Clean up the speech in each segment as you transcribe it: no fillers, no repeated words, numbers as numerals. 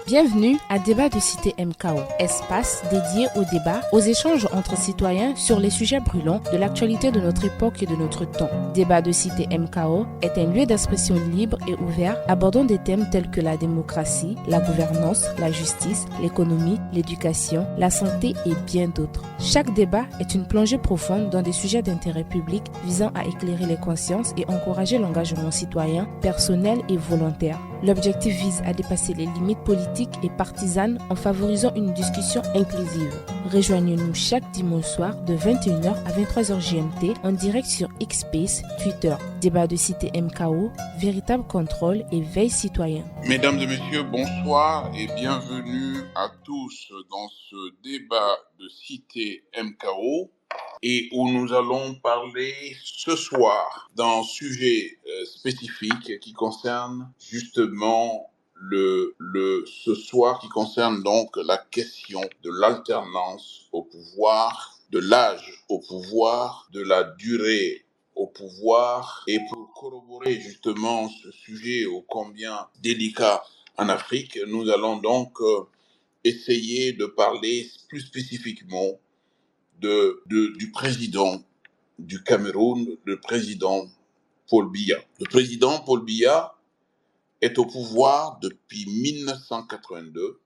Bienvenue à Débat de Cité MKO, espace dédié au débat, aux échanges entre citoyens sur les sujets brûlants de l'actualité de notre époque et de notre temps. Débat de Cité MKO est un lieu d'expression libre et ouvert abordant des thèmes tels que la démocratie, la gouvernance, la justice, l'économie, l'éducation, la santé et bien d'autres. Chaque débat est une plongée profonde dans des sujets d'intérêt public visant à éclairer les consciences et encourager l'engagement citoyen, personnel et volontaire. L'objectif vise à dépasser les limites politiques et partisanes en favorisant une discussion inclusive. Rejoignez-nous chaque dimanche soir de 21h à 23h GMT en direct sur Xspace, Twitter. Débat de Cité MKO, véritable contrôle et veille citoyen. Mesdames et messieurs, bonsoir et bienvenue à tous dans ce débat de Cité MKO et où nous allons parler ce soir d'un sujet spécifique qui concerne justement ce soir qui concerne donc la question de l'alternance au pouvoir, de l'âge au pouvoir, de la durée au pouvoir. Et pour corroborer justement ce sujet ô combien délicat en Afrique, nous allons donc essayer de parler plus spécifiquement du président du Cameroun, le président Paul Biya. Le président Paul Biya est au pouvoir depuis 1982.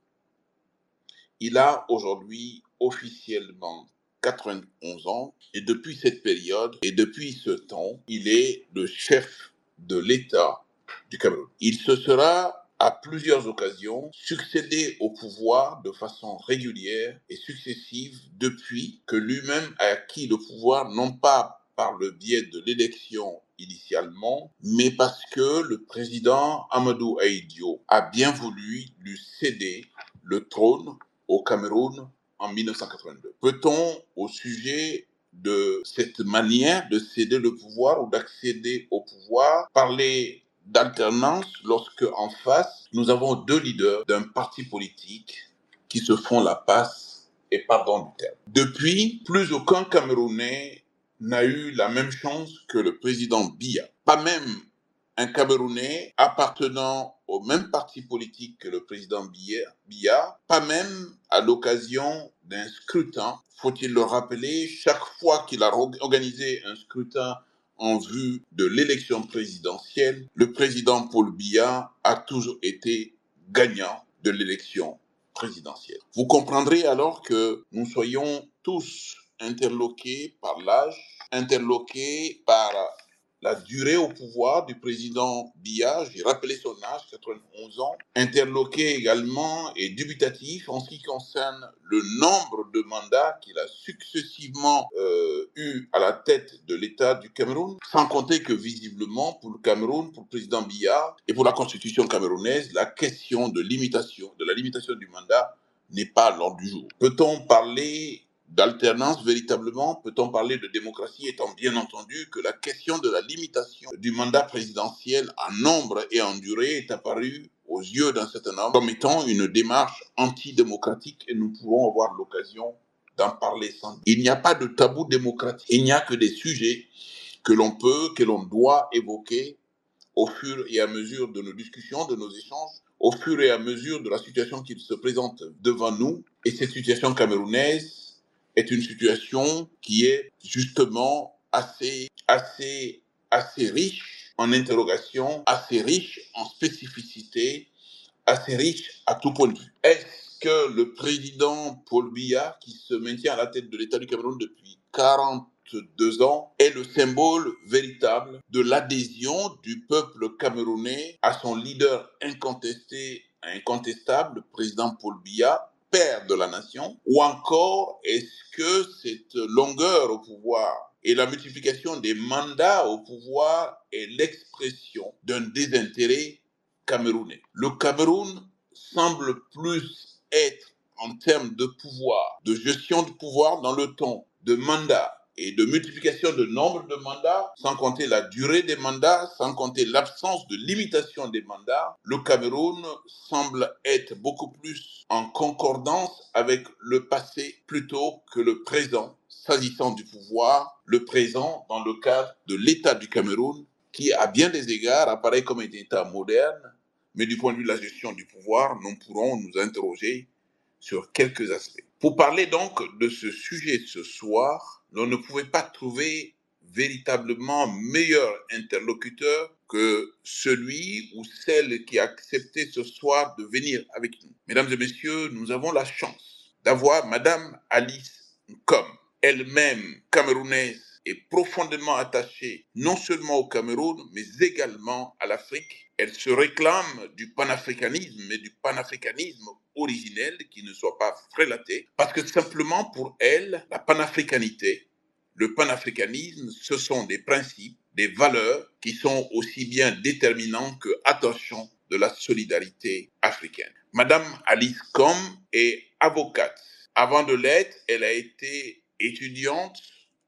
Il a aujourd'hui officiellement 91 ans et depuis cette période et depuis ce temps, il est le chef de l'État du Cameroun. Il se sera à plusieurs occasions succédé au pouvoir de façon régulière et successive depuis que lui-même a acquis le pouvoir, non pas par le biais de l'élection initialement, mais parce que le président Amadou Ahidjo a bien voulu lui céder le trône au Cameroun en 1982. Peut-on, au sujet de cette manière de céder le pouvoir ou d'accéder au pouvoir, parler d'alternance lorsque en face, nous avons deux leaders d'un parti politique qui se font la passe, et pardon du terme. Depuis, plus aucun Camerounais n'a eu la même chance que le président Biya. Pas même un Camerounais appartenant au même parti politique que le président Biya, pas même à l'occasion d'un scrutin. Faut-il le rappeler, chaque fois qu'il a organisé un scrutin en vue de l'élection présidentielle, le président Paul Biya a toujours été gagnant de l'élection présidentielle. Vous comprendrez alors que nous soyons tous interloqués par l'âge, interloqués par la durée au pouvoir du président Biya, j'ai rappelé son âge, 91 ans, interloqué également et dubitatif en ce qui concerne le nombre de mandats qu'il a successivement eu à la tête de l'État du Cameroun, sans compter que visiblement pour le Cameroun, pour le président Biya et pour la constitution camerounaise, la question de la limitation du mandat n'est pas à l'ordre du jour. Peut-on parler d'alternance véritablement? Peut-on parler de démocratie, étant bien entendu que la question de la limitation du mandat présidentiel en nombre et en durée est apparue aux yeux d'un certain nombre comme étant une démarche antidémocratique et nous pourrons avoir l'occasion d'en parler sans doute. Il n'y a pas de tabou démocratique, il n'y a que des sujets que l'on doit évoquer au fur et à mesure de nos discussions, de nos échanges, au fur et à mesure de la situation qui se présente devant nous. Et cette situation camerounaise est une situation qui est justement assez riche en interrogations, assez riche en spécificités, assez riche à tout point de vue. Est-ce que le président Paul Biya, qui se maintient à la tête de l'État du Cameroun depuis 42 ans, est le symbole véritable de l'adhésion du peuple camerounais à son leader incontestable, le président Paul Biya, père de la nation, ou encore est-ce que cette longueur au pouvoir et la multiplication des mandats au pouvoir est l'expression d'un désintérêt camerounais? Le Cameroun semble plus être, en termes de pouvoir, de gestion du pouvoir dans le temps, de mandats et de multiplication de nombre de mandats, sans compter la durée des mandats, sans compter l'absence de limitation des mandats, le Cameroun semble être beaucoup plus en concordance avec le passé plutôt que le présent, s'agissant du pouvoir, le présent dans le cadre de l'État du Cameroun, qui à bien des égards apparaît comme un État moderne, mais du point de vue de la gestion du pouvoir, nous pourrons nous interroger sur quelques aspects. Pour parler donc de ce sujet ce soir, l'on ne pouvait pas trouver véritablement meilleur interlocuteur que celui ou celle qui a accepté ce soir de venir avec nous. Mesdames et messieurs, nous avons la chance d'avoir Madame Alice Nkom, elle-même camerounaise et profondément attachée non seulement au Cameroun, mais également à l'Afrique. Elle se réclame du panafricanisme, mais du panafricanisme originel qui ne soit pas frélaté, parce que simplement pour elle, la panafricanité, le panafricanisme, ce sont des principes, des valeurs qui sont aussi bien déterminants que attachants de la solidarité africaine. Madame Alice Nkom est avocate. Avant de l'être, elle a été étudiante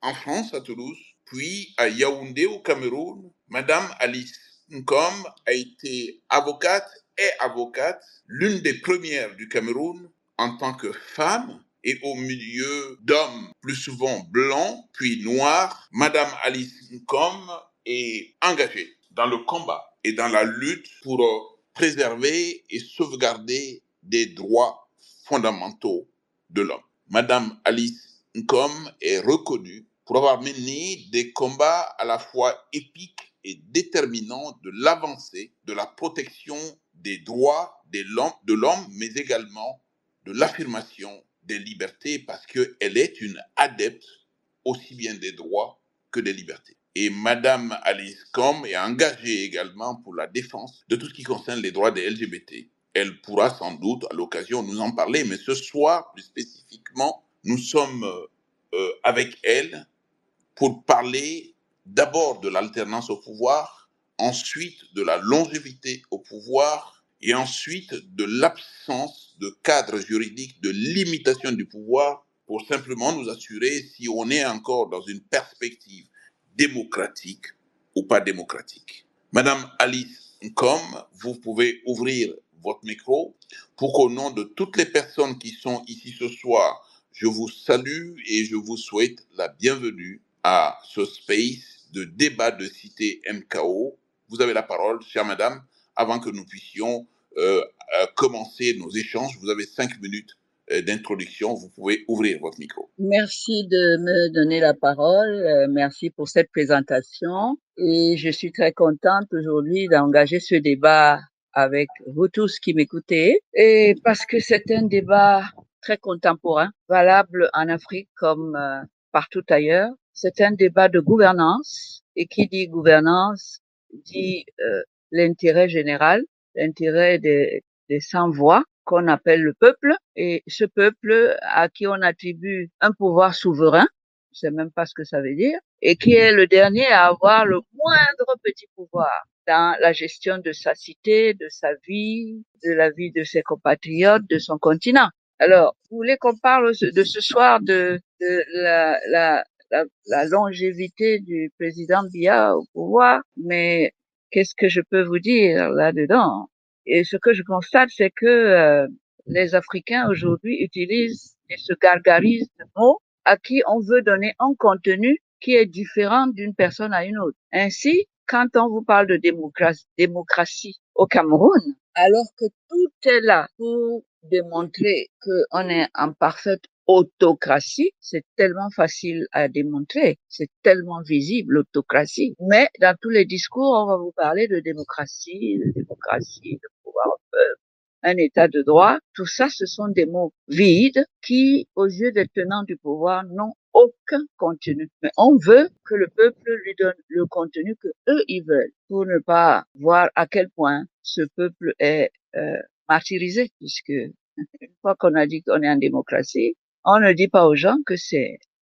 en France, à Toulouse, puis à Yaoundé, au Cameroun. Madame Alice Nkom a été avocate et avocate, l'une des premières du Cameroun en tant que femme et au milieu d'hommes plus souvent blancs puis noirs. Madame Alice Nkom est engagée dans le combat et dans la lutte pour préserver et sauvegarder des droits fondamentaux de l'homme. Madame Alice Nkom est reconnue pour avoir mené des combats à la fois épiques et déterminants de l'avancée, de la protection des droits de l'homme, mais également de l'affirmation des libertés, parce qu'elle est une adepte aussi bien des droits que des libertés. Et Madame Alice Nkom est engagée également pour la défense de tout ce qui concerne les droits des LGBT. Elle pourra sans doute à l'occasion nous en parler, mais ce soir, plus spécifiquement, nous sommes avec elle pour parler d'abord de l'alternance au pouvoir, ensuite de la longévité au pouvoir et ensuite de l'absence de cadre juridique de limitation du pouvoir pour simplement nous assurer si on est encore dans une perspective démocratique ou pas démocratique. Madame Alice Nkom, vous pouvez ouvrir votre micro pour qu'au nom de toutes les personnes qui sont ici ce soir, je vous salue et je vous souhaite la bienvenue à ce space de débat de cité MKO. Vous avez la parole, chère madame, avant que nous puissions commencer nos échanges. Vous avez 5 minutes d'introduction. Vous pouvez ouvrir votre micro. Merci de me donner la parole. Merci pour cette présentation. Et je suis très contente aujourd'hui d'engager ce débat avec vous tous qui m'écoutez. Et parce que c'est un débat très contemporain, valable en Afrique comme partout ailleurs. C'est un débat de gouvernance. Et qui dit gouvernance dit l'intérêt général, l'intérêt des sans-voix qu'on appelle le peuple, et ce peuple à qui on attribue un pouvoir souverain, je sais même pas ce que ça veut dire, et qui est le dernier à avoir le moindre petit pouvoir dans la gestion de sa cité, de sa vie, de la vie de ses compatriotes, de son continent. Alors, vous voulez qu'on parle de ce soir de la longévité du président Biya au pouvoir, mais qu'est-ce que je peux vous dire là-dedans? Et ce que je constate, c'est que les Africains aujourd'hui utilisent et se gargarisent de mots à qui on veut donner un contenu qui est différent d'une personne à une autre. Ainsi, quand on vous parle de démocratie au Cameroun, alors que tout est là pour démontrer qu'on est en parfaite autocratie, c'est tellement facile à démontrer, c'est tellement visible l'autocratie. Mais dans tous les discours, on va vous parler de démocratie, de pouvoir au peuple, un état de droit. Tout ça, ce sont des mots vides qui, aux yeux des tenants du pouvoir, n'ont aucun contenu. Mais on veut que le peuple lui donne le contenu que eux ils veulent, pour ne pas voir à quel point ce peuple est martyrisé, puisque une fois qu'on a dit qu'on est en démocratie, on ne dit pas aux gens que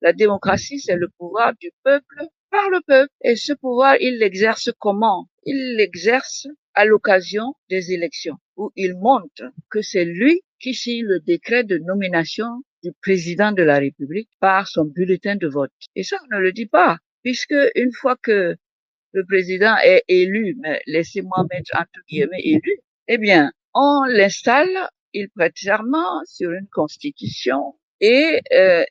la démocratie, c'est le pouvoir du peuple par le peuple. Et ce pouvoir, il l'exerce comment? Il l'exerce à l'occasion des élections, où il montre que c'est lui qui signe le décret de nomination du président de la République par son bulletin de vote. Et ça, on ne le dit pas, puisque une fois que le président est élu, mais laissez-moi mettre entre guillemets élu, eh bien, on l'installe, il prête serment sur une constitution et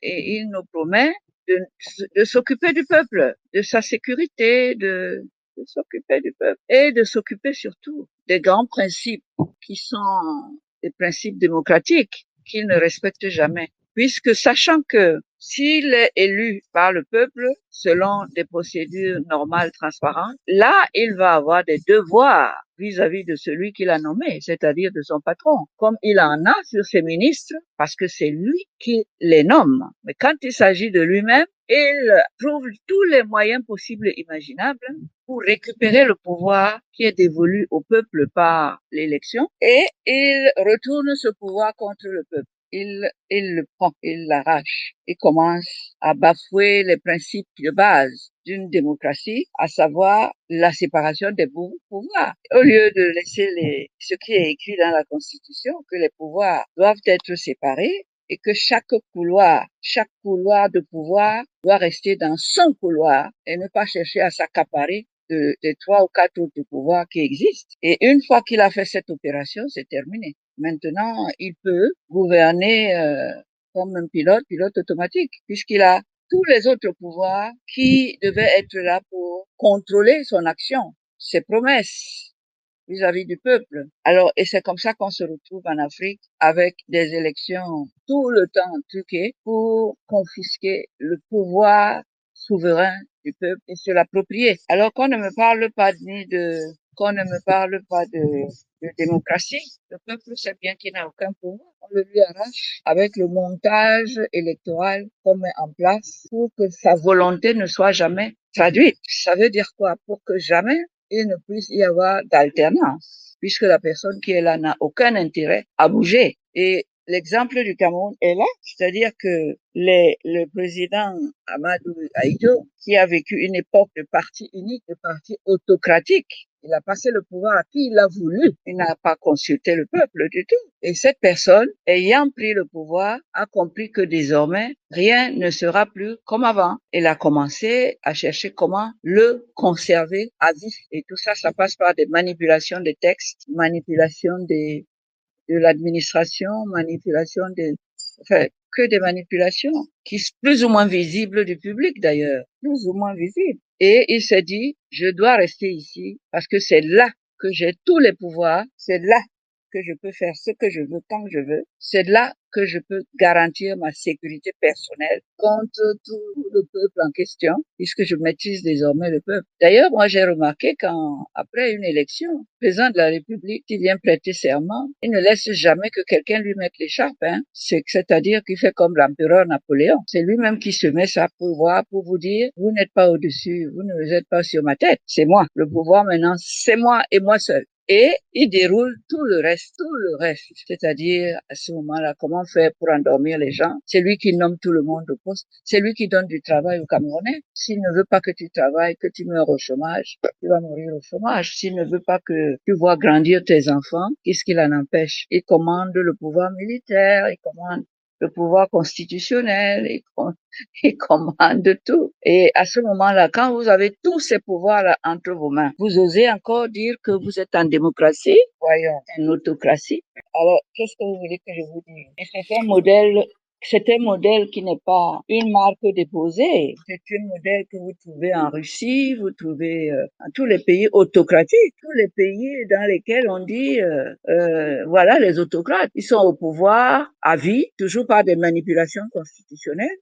il nous promet de s'occuper du peuple, de sa sécurité, de de s'occuper du peuple et de s'occuper surtout des grands principes qui sont des principes démocratiques qu'il ne respecte jamais. Puisque sachant que s'il est élu par le peuple selon des procédures normales, transparentes, là, il va avoir des devoirs vis-à-vis de celui qu'il a nommé, c'est-à-dire de son patron, comme il en a sur ses ministres, parce que c'est lui qui les nomme. Mais quand il s'agit de lui-même, il trouve tous les moyens possibles et imaginables pour récupérer le pouvoir qui est dévolu au peuple par l'élection et il retourne ce pouvoir contre le peuple. Il le prend, il l'arrache. Il commence à bafouer les principes de base d'une démocratie, à savoir la séparation des pouvoirs. Au lieu de laisser ce qui est écrit dans la Constitution, que les pouvoirs doivent être séparés, et que chaque couloir de pouvoir doit rester dans son couloir et ne pas chercher à s'accaparer des 3 ou 4 autres pouvoirs qui existent. Et une fois qu'il a fait cette opération, c'est terminé. Maintenant, il peut gouverner comme un pilote automatique, puisqu'il a tous les autres pouvoirs qui devaient être là pour contrôler son action, ses promesses vis-à-vis du peuple. Alors, et c'est comme ça qu'on se retrouve en Afrique avec des élections tout le temps truquées pour confisquer le pouvoir souverain du peuple et se l'approprier. Alors qu'on ne me parle pas de démocratie. Le peuple sait bien qu'il n'a aucun pouvoir. On le lui arrache avec le montage électoral qu'on met en place pour que sa volonté ne soit jamais traduite. Ça veut dire quoi? Pour que jamais il ne puisse y avoir d'alternance, puisque la personne qui est là n'a aucun intérêt à bouger. Et l'exemple du Cameroun est là, c'est-à-dire que le président Amadou Ahidjo, qui a vécu une époque de parti unique, de parti autocratique, il a passé le pouvoir à qui il a voulu. Il n'a pas consulté le peuple du tout. Et cette personne, ayant pris le pouvoir, a compris que désormais, rien ne sera plus comme avant. Elle a commencé à chercher comment le conserver à vif. Et tout ça, ça passe par des manipulations des textes, manipulation de l'administration, enfin, que des manipulations qui sont plus ou moins visibles du public d'ailleurs, plus ou moins visibles. Et il s'est dit, je dois rester ici parce que c'est là que j'ai tous les pouvoirs, c'est là que je peux faire ce que je veux quand je veux, c'est là que je peux garantir ma sécurité personnelle contre tout le peuple en question, puisque je maîtrise désormais le peuple. D'ailleurs, moi, j'ai remarqué après une élection, le président de la République qui vient prêter serment, il ne laisse jamais que quelqu'un lui mette l'écharpe, hein. C'est-à-dire qu'il fait comme l'empereur Napoléon. C'est lui-même qui se met sa pouvoir pour vous dire, vous n'êtes pas au-dessus, vous ne êtes pas sur ma tête, c'est moi. Le pouvoir maintenant, c'est moi et moi seul. Et il déroule tout le reste. C'est-à-dire, à ce moment-là, comment faire pour endormir les gens? C'est lui qui nomme tout le monde au poste. C'est lui qui donne du travail aux Camerounais. S'il ne veut pas que tu travailles, que tu meurs au chômage, tu vas mourir au chômage. S'il ne veut pas que tu vois grandir tes enfants, qu'est-ce qui l'en empêche? Il commande le pouvoir militaire, il commande le pouvoir constitutionnel, il commande tout. Et à ce moment-là, quand vous avez tous ces pouvoirs-là entre vos mains, vous osez encore dire que vous êtes en démocratie? Voyons, en autocratie. Alors, qu'est-ce que vous voulez que je vous dise? Et c'est un modèle qui n'est pas une marque déposée. C'est un modèle que vous trouvez en Russie, vous trouvez dans tous les pays autocratiques, tous les pays dans lesquels on dit, voilà, les autocrates, ils sont au pouvoir à vie, toujours par des manipulations constitutionnelles,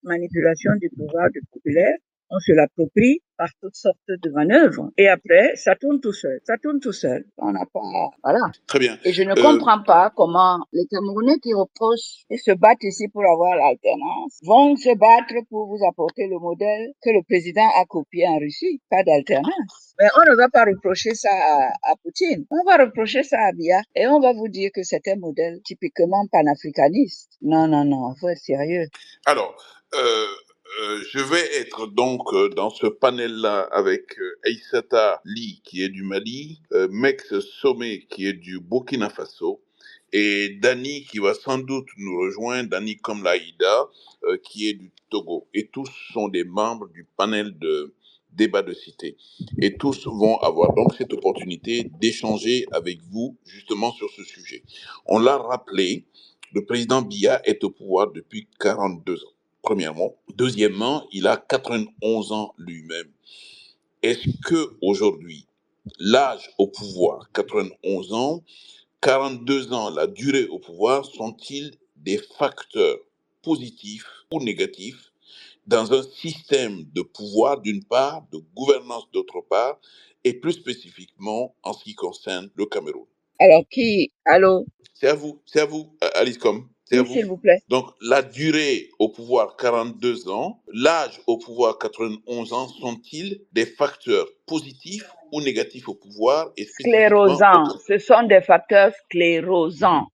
manipulation du pouvoir du populaire. On se l'approprie par toutes sortes de manœuvres. Et après, ça tourne tout seul. On n'a pas, voilà. Très bien. Et je ne comprends pas comment les Camerounais qui reprochent et se battent ici pour avoir l'alternance vont se battre pour vous apporter le modèle que le président a copié en Russie. Pas d'alternance. Mais on ne va pas reprocher ça à Poutine. On va reprocher ça à Biya et on va vous dire que c'est un modèle typiquement panafricaniste. Non, faut être sérieux. Alors, je vais être donc dans ce panel-là avec Aïssata Ly qui est du Mali, Mex Somé qui est du Burkina Faso et Dani qui va sans doute nous rejoindre, Dani Komlaïda qui est du Togo. Et tous sont des membres du panel de débat de cité. Et tous vont avoir donc cette opportunité d'échanger avec vous justement sur ce sujet. On l'a rappelé, le président Biya est au pouvoir depuis 42 ans, premièrement. Deuxièmement, il a 91 ans lui-même. Est-ce que aujourd'hui, l'âge au pouvoir, 91 ans, 42 ans, la durée au pouvoir, sont-ils des facteurs positifs ou négatifs dans un système de pouvoir d'une part, de gouvernance d'autre part, et plus spécifiquement en ce qui concerne le Cameroun? Alors, allô, C'est à vous, Alice Com, c'est à oui, vous. s'il vous plaît. Donc, la durée au pouvoir, 42 ans, l'âge au pouvoir, 91 ans, sont-ils des facteurs positifs ou négatifs au pouvoir et spécifiquement au Sclérosants, Cameroun? ce sont des facteurs sclérosants.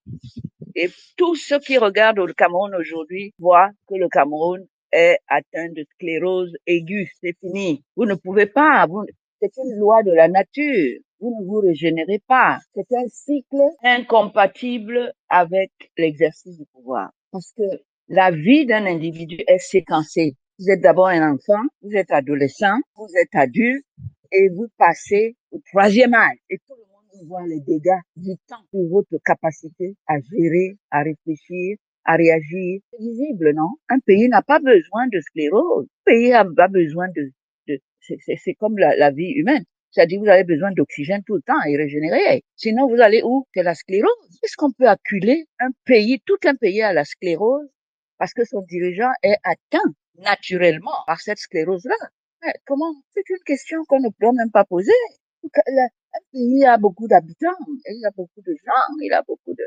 Et tous ceux qui regardent le Cameroun aujourd'hui voient que le Cameroun est atteint de sclérose aiguë. C'est fini. Vous ne pouvez pas. C'est une loi de la nature. Vous ne vous régénérez pas. C'est un cycle incompatible avec l'exercice du pouvoir. Parce que la vie d'un individu est séquencée. Vous êtes d'abord un enfant, vous êtes adolescent, vous êtes adulte et vous passez au troisième âge. Et tout le monde voit les dégâts du temps sur votre capacité à gérer, à réfléchir, à réagir. C'est visible, non? Un pays n'a pas besoin de sclérose. Un pays a pas besoin c'est comme la vie humaine. C'est-à-dire, vous avez besoin d'oxygène tout le temps et régénérer. Sinon, vous allez où? C'est la sclérose. Est-ce qu'on peut acculer un pays, tout un pays à la sclérose parce que son dirigeant est atteint naturellement par cette sclérose-là? Comment? C'est une question qu'on ne peut même pas poser. Un pays a beaucoup d'habitants, il a beaucoup de gens, il a beaucoup de...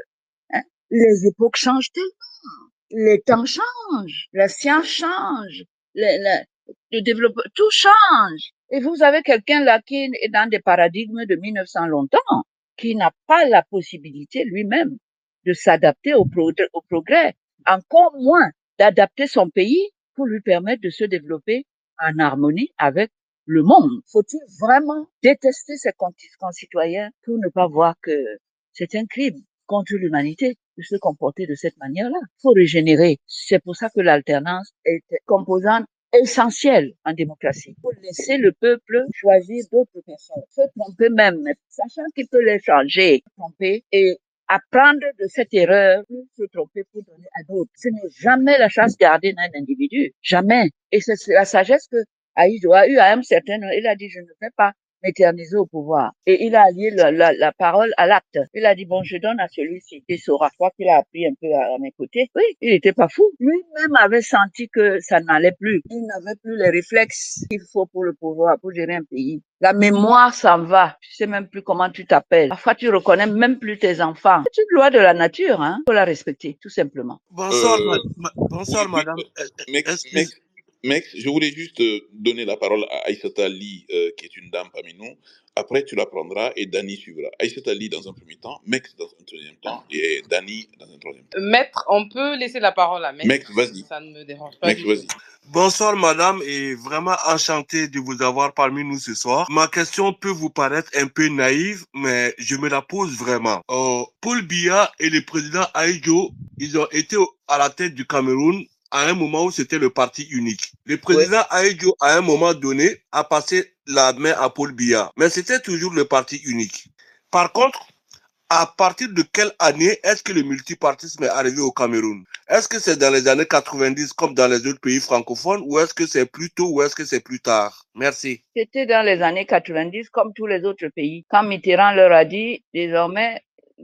hein. Les époques changent tellement, les temps changent, la science change, le développement, tout change. Et vous avez quelqu'un là qui est dans des paradigmes de 1900 longtemps, qui n'a pas la possibilité lui-même de s'adapter au progrès, encore moins d'adapter son pays pour lui permettre de se développer en harmonie avec le monde. Faut-il vraiment détester ses concitoyens pour ne pas voir que c'est un crime contre l'humanité de se comporter de cette manière-là? Il faut régénérer. C'est pour ça que l'alternance est composante essentielle en démocratie. Il faut laisser le peuple choisir d'autres personnes. Se tromper même, sachant qu'il peut les changer, tromper et apprendre de cette erreur, plus se tromper pour donner à d'autres. Ce n'est jamais la chasse gardée d'un individu. Jamais. Et c'est la sagesse que Aïdjo a eu à un certain moment. Il a dit, je ne vais pas m'éterniser au pouvoir. Et il a allié la parole à l'acte. Il a dit, bon, je donne à celui-ci. Il saura. Je crois qu'il a appris un peu à mes côtés. Oui, il n'était pas fou. Lui-même avait senti que ça n'allait plus. Il n'avait plus les réflexes qu'il faut pour le pouvoir, pour gérer un pays. La mémoire s'en va. Tu sais même plus comment tu t'appelles. Parfois, tu reconnais même plus tes enfants. C'est une loi de la nature, hein. Faut la respecter, tout simplement. Bonsoir, Euh, bonsoir, madame. Mex, Excuse. je voulais juste donner la parole à Aïssata Ali, qui est une dame parmi nous. Après, tu la prendras et Dani suivra. Aïssata Ali dans un premier temps, Mex dans un deuxième temps et Dani dans un troisième temps. Maître, on peut laisser la parole à Maître. Mex, vas-y. Ça ne me dérange pas Mex, du vas-y. tout. Bonsoir, madame, et vraiment enchanté de vous avoir parmi nous ce soir. Ma question peut vous paraître un peu naïve, mais je me la pose vraiment. Paul Biya et le président Aïdjo, ils ont été à la tête du Cameroun à un moment où c'était le parti unique. Le président Aïdjo, à un moment donné, a passé la main à Paul Biya, mais c'était toujours le parti unique. Par contre, à partir de quelle année est-ce que le multipartisme est arrivé au Cameroun? Est-ce que c'est dans les années 90 comme dans les autres pays francophones ou est-ce que c'est plus tôt ou est-ce que c'est plus tard? Merci. C'était dans les années 90 comme tous les autres pays. Quand Mitterrand leur a dit désormais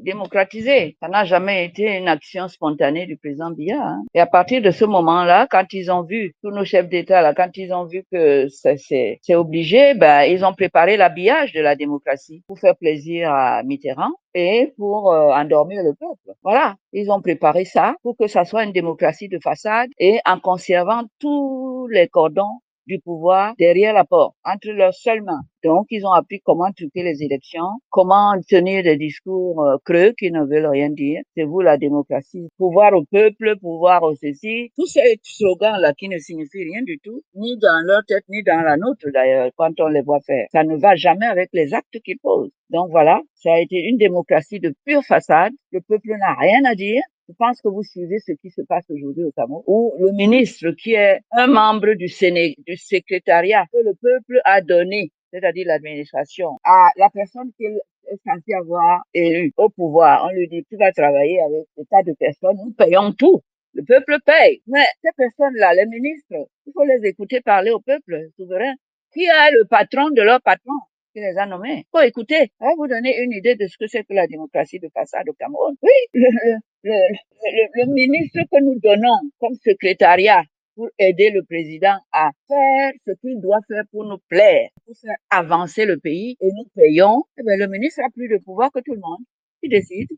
démocratiser, ça n'a jamais été une action spontanée du président Biya. Hein. Et à partir de ce moment-là, quand ils ont vu, tous nos chefs d'État, là, quand ils ont vu que c'est obligé, ben, ils ont préparé l'habillage de la démocratie pour faire plaisir à Mitterrand et pour endormir le peuple. Voilà, ils ont préparé ça pour que ça soit une démocratie de façade et en conservant tous les cordons du pouvoir derrière la porte, entre leurs seules mains. Donc, ils ont appris comment truquer les élections, comment tenir des discours creux qui ne veulent rien dire. C'est vous la démocratie. Pouvoir au peuple, pouvoir au ceci. Tous ces slogans-là qui ne signifient rien du tout, ni dans leur tête, ni dans la nôtre d'ailleurs, quand on les voit faire. Ça ne va jamais avec les actes qu'ils posent. Donc voilà, ça a été une démocratie de pure façade. Le peuple n'a rien à dire. Je pense que vous suivez ce qui se passe aujourd'hui au Cameroun, où le ministre, qui est un membre du secrétariat que le peuple a donné, c'est-à-dire l'administration, à la personne qu'il est censé avoir élue au pouvoir. On lui dit, tu vas travailler avec des tas de personnes, nous payons tout. Le peuple paye. Mais ces personnes-là, les ministres, il faut les écouter parler au peuple souverain. qui est le patron de leur patron, qui les a nommés. Faut écouter. Ça va vous donner une idée de ce que c'est que la démocratie de façade au Cameroun. Oui, le ministre que nous donnons comme secrétariat pour aider le président à faire ce qu'il doit faire pour nous plaire, pour faire avancer le pays, et nous payons, eh bien, le ministre a plus de pouvoir que tout le monde. Il décide.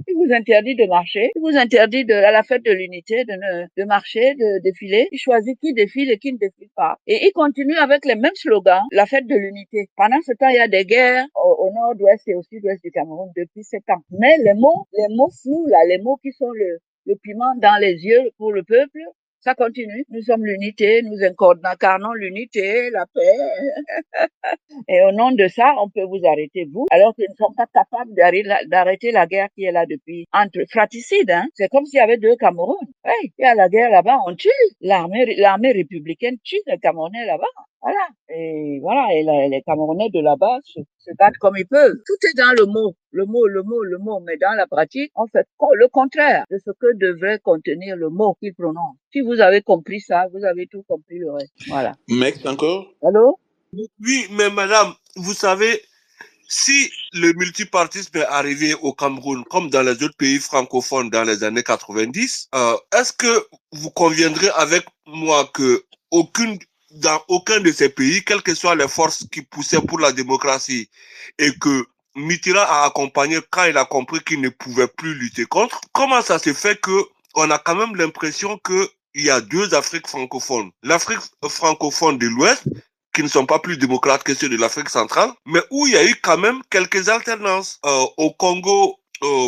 Il vous interdit de marcher. Il vous interdit à la fête de l'unité de marcher, de défiler. Il choisit qui défile et qui ne défile pas. Et il continue avec les mêmes slogans, la fête de l'unité. Pendant ce temps, il y a des guerres au nord-ouest et au sud-ouest du Cameroun depuis 7 ans. Mais les mots flous là, les mots qui sont le piment dans les yeux pour le peuple, ça continue. Nous sommes l'unité, nous incarnons l'unité, la paix. Et au nom de ça, on peut vous arrêter, vous, alors qu'ils ne sont pas capables d'arrêter la guerre qui est là depuis, entre fraticides, hein. C'est comme s'il y avait deux Cameroun. Ouais, il y a la guerre là-bas, on tue. L'armée républicaine tue les Camerounais là-bas. Voilà. Et voilà. Et les Camerounais de là-bas se battent comme ils peuvent. Tout est dans le mot. Le mot. Mais dans la pratique, on fait le contraire de ce que devrait contenir le mot qu'il prononce. Si vous avez compris ça, vous avez tout compris le reste. Voilà. Mex encore? Allô? Oui, mais madame, vous savez, si le multipartisme est arrivé au Cameroun, comme dans les autres pays francophones dans les années 90, est-ce que vous conviendrez avec moi que dans aucun de ces pays, quelles que soient les forces qui poussaient pour la démocratie et que Mitterrand a accompagné quand il a compris qu'il ne pouvait plus lutter contre, comment ça se fait que on a quand même l'impression que il y a deux Afriques francophones. L'Afrique francophone de l'Ouest, qui ne sont pas plus démocrates que ceux de l'Afrique centrale, mais où il y a eu quand même quelques alternances. Au Congo,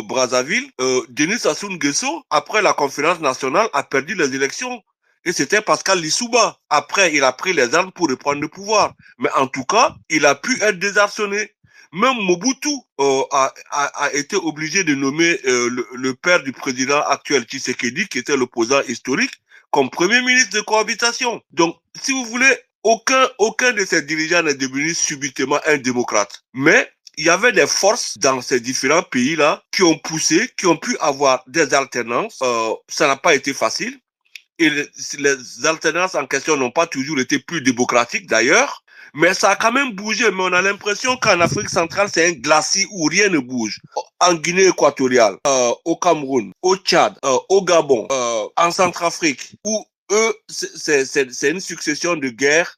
Brazzaville, Denis Sassou Nguesso, après la conférence nationale, a perdu les élections. Et c'était Pascal Lissouba. Après, il a pris les armes pour reprendre le pouvoir. Mais en tout cas, il a pu être désarçonné. Même Mobutu a été obligé de nommer le père du président actuel, Tshisekedi, qui était l'opposant historique, comme premier ministre de cohabitation. Donc, si vous voulez, aucun de ces dirigeants n'est devenu subitement un démocrate. Mais il y avait des forces dans ces différents pays-là qui ont poussé, qui ont pu avoir des alternances. Ça n'a pas été facile. Et les alternances en question n'ont pas toujours été plus démocratiques d'ailleurs. Mais ça a quand même bougé. Mais on a l'impression qu'en Afrique centrale, c'est un glacis où rien ne bouge. En Guinée équatoriale, au Cameroun, au Tchad, au Gabon, en Centrafrique, où eux, c'est une succession de guerres,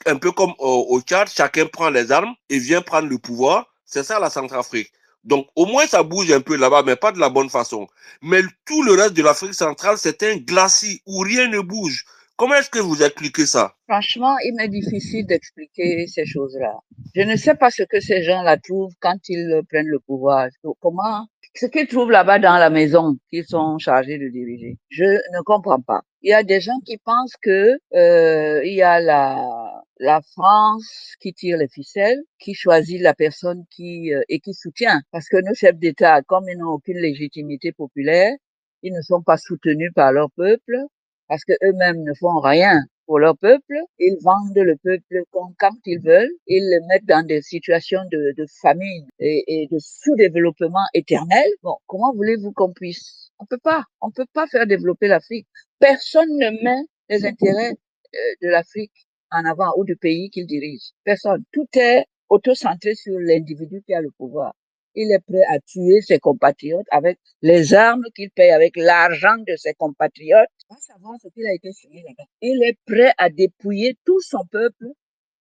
un peu comme au Tchad, chacun prend les armes et vient prendre le pouvoir. C'est ça la Centrafrique. Donc au moins ça bouge un peu là-bas, mais pas de la bonne façon. Mais tout le reste de l'Afrique centrale, c'est un glacis où rien ne bouge. Comment est-ce que vous expliquez ça? Franchement, il m'est difficile d'expliquer ces choses-là. Je ne sais pas ce que ces gens-là trouvent quand ils prennent le pouvoir. Comment, ce qu'ils trouvent là-bas dans la maison qu'ils sont chargés de diriger. Je ne comprends pas. Il y a des gens qui pensent que il y a la France qui tire les ficelles, qui choisit la personne et qui soutient. Parce que nos chefs d'État, comme ils n'ont aucune légitimité populaire, ils ne sont pas soutenus par leur peuple, parce que eux-mêmes ne font rien pour leur peuple. Ils vendent le peuple quand ils veulent. Ils le mettent dans des situations de famine et de sous-développement éternel. Bon, comment voulez-vous qu'on puisse? On peut pas faire développer l'Afrique. Personne ne met les intérêts de l'Afrique en avant ou du pays qu'il dirige. Personne. Tout est auto-centré sur l'individu qui a le pouvoir. Il est prêt à tuer ses compatriotes avec les armes qu'il paye, avec l'argent de ses compatriotes. On va savoir ce qu'il a été signé là-bas. Il est prêt à dépouiller tout son peuple,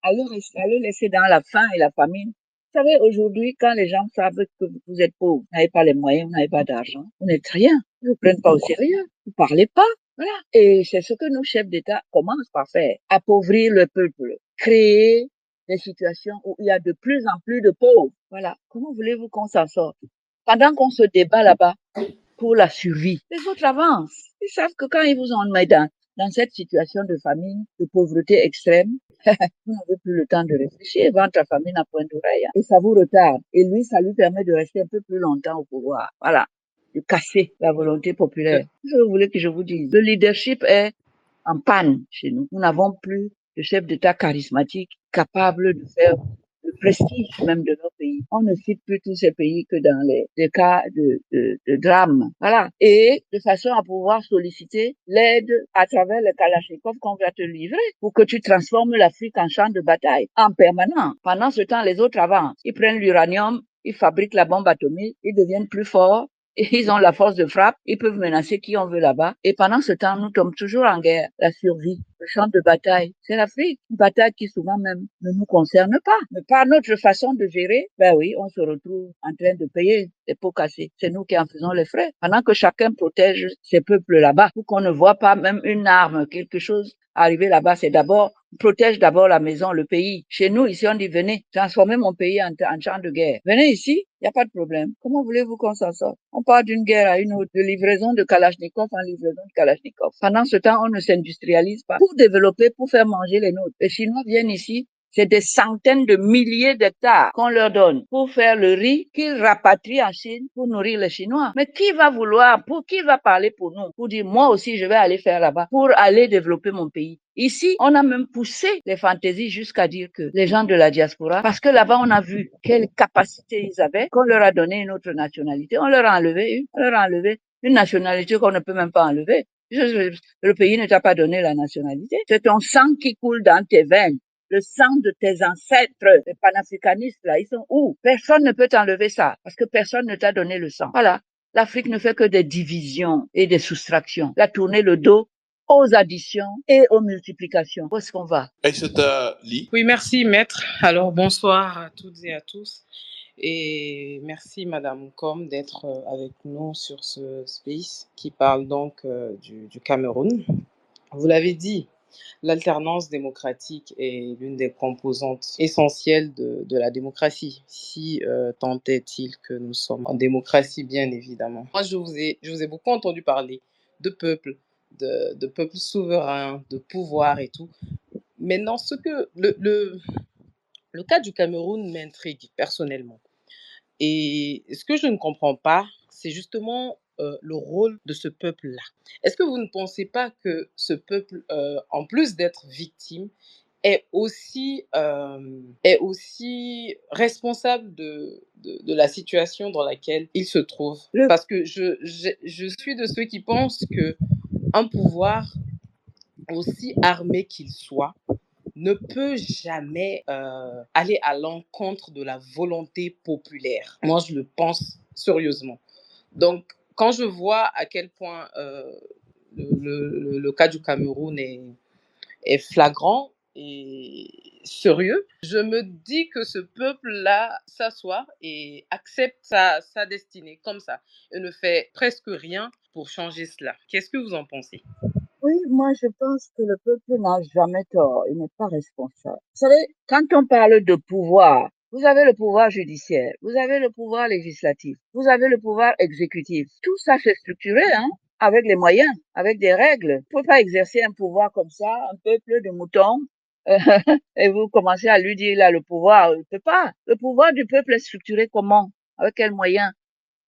à le laisser dans la faim et la famine. Vous savez, aujourd'hui, quand les gens savent que vous êtes pauvre, vous n'avez pas les moyens, vous n'avez pas d'argent, vous n'êtes rien. Ils ne vous prennent pas au sérieux. Vous parlez pas. Voilà. Et c'est ce que nos chefs d'État commencent par faire. Appauvrir le peuple. Créer des situations où il y a de plus en plus de pauvres. Voilà. Comment voulez-vous qu'on s'en sorte? Pendant qu'on se débat là-bas pour la survie, les autres avancent. Ils savent que quand ils vous ont mis dans cette situation de famine, de pauvreté extrême, vous n'avez plus le temps de réfléchir. Ventre à famine à point d'oreille. Et ça vous retarde. Et lui, ça lui permet de rester un peu plus longtemps au pouvoir. Voilà. De casser la volonté populaire. Qu'est-ce que vous voulez que je vous dise? Le leadership est en panne chez nous. Nous n'avons plus de chef d'État charismatique capable de faire le prestige même de nos pays. On ne cite plus tous ces pays que dans les cas de drame. Voilà. Et de façon à pouvoir solliciter l'aide à travers le Kalachnikov qu'on va te livrer pour que tu transformes l'Afrique en champ de bataille en permanent. Pendant ce temps, les autres avancent. Ils prennent l'uranium, ils fabriquent la bombe atomique, ils deviennent plus forts. Et ils ont la force de frappe, ils peuvent menacer qui on veut là-bas. Et pendant ce temps, nous sommes toujours en guerre. La survie, le champ de bataille, c'est l'Afrique. Une bataille qui souvent même ne nous concerne pas. Mais par notre façon de gérer, ben oui, on se retrouve en train de payer les pots cassés. C'est nous qui en faisons les frais. Pendant que chacun protège ses peuples là-bas, pour qu'on ne voit pas même une arme, quelque chose arriver là-bas, c'est d'abord protège d'abord la maison, le pays. Chez nous, ici, on dit venez, transformez mon pays en champ de guerre. Venez ici, il n'y a pas de problème. Comment voulez-vous qu'on s'en sorte? On part d'une guerre à une autre, de livraison de Kalachnikov en livraison de Kalachnikov. Pendant ce temps, on ne s'industrialise pas pour développer, pour faire manger les nôtres. Les Chinois viennent ici, c'est des centaines de milliers d'hectares qu'on leur donne pour faire le riz qu'ils rapatrient en Chine pour nourrir les Chinois. Mais qui va vouloir, qui va parler pour nous, pour dire moi aussi je vais aller faire là-bas, pour aller développer mon pays? Ici, on a même poussé les fantaisies jusqu'à dire que les gens de la diaspora, parce que là-bas on a vu quelle capacité ils avaient, qu'on leur a donné une autre nationalité, on leur a enlevé une nationalité qu'on ne peut même pas enlever. Le pays ne t'a pas donné la nationalité. C'est ton sang qui coule dans tes veines. Le sang de tes ancêtres, les panafricanistes, là, ils sont où? Personne ne peut t'enlever ça, parce que personne ne t'a donné le sang. Voilà. L'Afrique ne fait que des divisions et des soustractions. La tourner le dos aux additions et aux multiplications. Où est-ce qu'on va? Oui, merci, maître. Alors, bonsoir à toutes et à tous. Et merci, Madame Com, d'être avec nous sur ce space qui parle donc du Cameroun. Vous l'avez dit, l'alternance démocratique est l'une des composantes essentielles de la démocratie, si tant est-il que nous sommes en démocratie, bien évidemment. Moi, je vous ai beaucoup entendu parler de peuple, de peuple souverain, de pouvoir et tout. Maintenant, le cas du Cameroun m'intrigue personnellement. Et ce que je ne comprends pas, c'est justement le rôle de ce peuple-là. Est-ce que vous ne pensez pas que ce peuple, en plus d'être victime, est aussi responsable de la situation dans laquelle il se trouve? Parce que je suis de ceux qui pensent que un pouvoir, aussi armé qu'il soit, ne peut jamais aller à l'encontre de la volonté populaire. Moi, je le pense sérieusement. Donc, quand je vois à quel point le cas du Cameroun est flagrant et sérieux, je me dis que ce peuple-là s'assoit et accepte sa destinée comme ça et ne fait presque rien pour changer cela. Qu'est-ce que vous en pensez? Oui, moi je pense que le peuple n'a jamais tort, il n'est pas responsable. Vous savez, quand on parle de pouvoir, vous avez le pouvoir judiciaire, vous avez le pouvoir législatif, vous avez le pouvoir exécutif. Tout ça c'est structuré, hein, avec les moyens, avec des règles. Vous ne pouvez pas exercer un pouvoir comme ça, un peuple de moutons, et vous commencez à lui dire il a le pouvoir. Il ne peut pas. Le pouvoir du peuple est structuré comment? Avec quels moyens?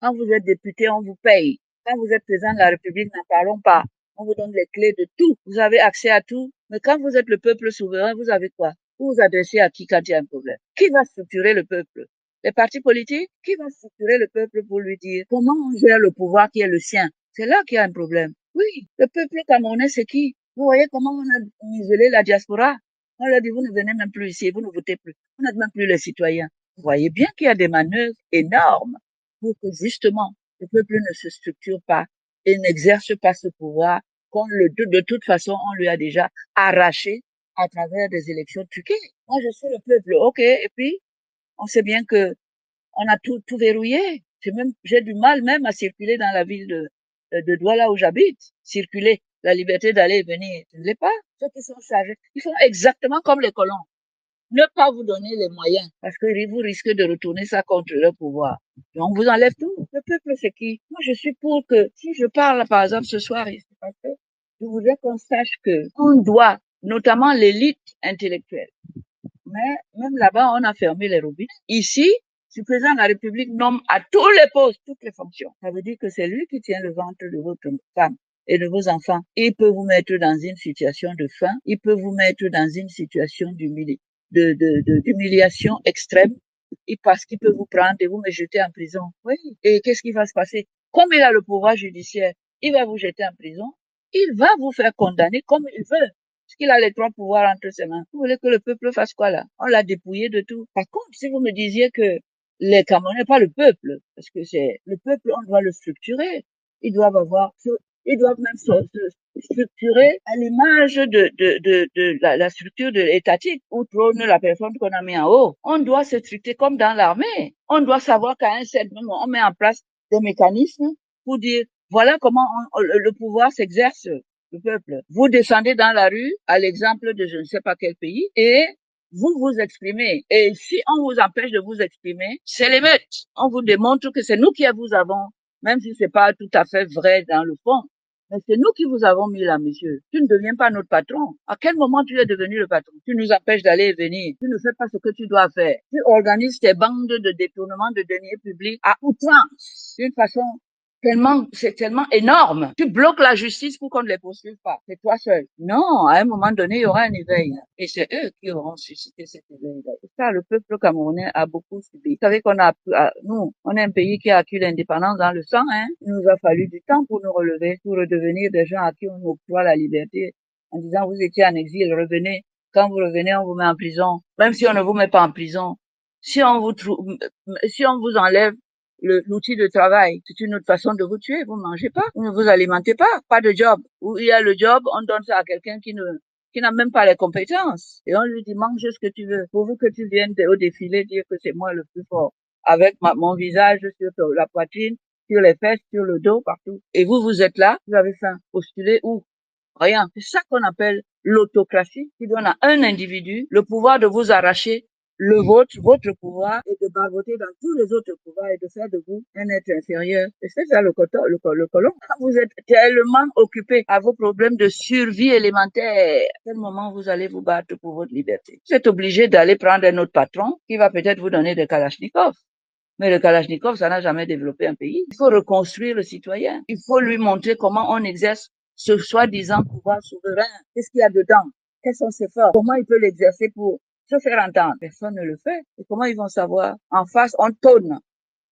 Quand vous êtes député, on vous paye. Quand vous êtes président de la République, n'en parlons pas. On vous donne les clés de tout. Vous avez accès à tout. Mais quand vous êtes le peuple souverain, vous avez quoi? Vous vous adressez à qui quand il y a un problème? Qui va structurer le peuple? Les partis politiques? Qui va structurer le peuple pour lui dire comment on gère le pouvoir qui est le sien? C'est là qu'il y a un problème. Oui, le peuple camerounais, c'est qui? Vous voyez comment on a isolé la diaspora? On leur dit, vous ne venez même plus ici, vous ne votez plus. Vous n'êtes même plus les citoyens. Vous voyez bien qu'il y a des manœuvres énormes pour que justement le peuple ne se structure pas et n'exerce pas ce pouvoir de toute façon on lui a déjà arraché à travers des élections truquées. Moi je suis le peuple, ok, et puis on sait bien que on a tout verrouillé. J'ai du mal même à circuler dans la ville de Douala où j'habite. Circuler, la liberté d'aller et venir, je ne l'ai pas. Ceux qui sont chargés, ils font exactement comme les colons. Ne pas vous donner les moyens, parce que vous risquez de retourner ça contre le pouvoir. Et on vous enlève tout. Le peuple, c'est qui? Moi, je suis pour que, si je parle, par exemple, ce soir, parce que je voudrais qu'on sache que on doit, notamment l'élite intellectuelle, mais même là-bas, on a fermé les robinets. Ici, le président de la République nomme à tous les postes, toutes les fonctions. Ça veut dire que c'est lui qui tient le ventre de votre femme et de vos enfants. Il peut vous mettre dans une situation de faim, il peut vous mettre dans une situation d'humilité. d'humiliation extrême, parce qu'il peut vous prendre et vous me jeter en prison. Oui. Et qu'est-ce qui va se passer? Comme il a le pouvoir judiciaire, il va vous jeter en prison, il va vous faire condamner comme il veut. Parce qu'il a les trois pouvoirs entre ses mains. Vous voulez que le peuple fasse quoi là? On l'a dépouillé de tout. Par contre, si vous me disiez que les Camerounais, pas le peuple, parce que c'est le peuple, on doit le structurer. Ils doivent avoir, ils doivent même se structurer à l'image de la structure de étatique où trône la personne qu'on a mis en haut. On doit se structurer comme dans l'armée. On doit savoir qu'à un certain moment, on met en place des mécanismes pour dire voilà comment le pouvoir s'exerce, le peuple. Vous descendez dans la rue, à l'exemple de je ne sais pas quel pays, et vous vous exprimez. Et si on vous empêche de vous exprimer, c'est l'émeute. On vous démontre que c'est nous qui vous avons, même si c'est pas tout à fait vrai dans le fond, mais c'est nous qui vous avons mis là, monsieur. Tu ne deviens pas notre patron. À quel moment tu es devenu le patron? Tu nous empêches d'aller et venir. Tu ne fais pas ce que tu dois faire. Tu organises tes bandes de détournement de deniers publics à outrance, d'une façon c'est tellement énorme. Tu bloques la justice pour qu'on ne les poursuive pas. C'est toi seul. Non, à un moment donné, il y aura un éveil. Et c'est eux qui auront suscité cet éveil. Ça, le peuple camerounais a beaucoup subi. Vous savez qu'on nous, on est un pays qui a acquis l'indépendance dans le sang, hein. Il nous a fallu du temps pour nous relever, pour redevenir des gens à qui on octroie la liberté. En disant, vous étiez en exil, revenez. Quand vous revenez, on vous met en prison. Même si on ne vous met pas en prison. Si on vous enlève l'outil de travail, c'est une autre façon de vous tuer. Vous ne mangez pas, vous ne vous alimentez pas de job. Où il y a le job, on donne ça à quelqu'un qui n'a même pas les compétences. Et on lui dit, mange ce que tu veux. Pourvu que tu viennes au défilé dire que c'est moi le plus fort. Avec mon visage sur la poitrine, sur les fesses, sur le dos, partout. Et vous êtes là, vous avez faim. Postulez où? Rien. C'est ça qu'on appelle l'autocratie, qui donne à un individu le pouvoir de vous arracher votre pouvoir, et de barboter dans tous les autres pouvoirs et de faire de vous un être inférieur. Et c'est ça le colon. Quand vous êtes tellement occupé à vos problèmes de survie élémentaire, à quel moment vous allez vous battre pour votre liberté? Vous êtes obligé d'aller prendre un autre patron qui va peut-être vous donner des kalachnikovs. Mais le Kalachnikov, ça n'a jamais développé un pays. Il faut reconstruire le citoyen. Il faut lui montrer comment on exerce ce soi-disant pouvoir souverain. Qu'est-ce qu'il y a dedans? Quelles sont ses forces? Comment il peut l'exercer pour se faire entendre? Personne ne le fait. Et comment ils vont savoir? En face, on tonne.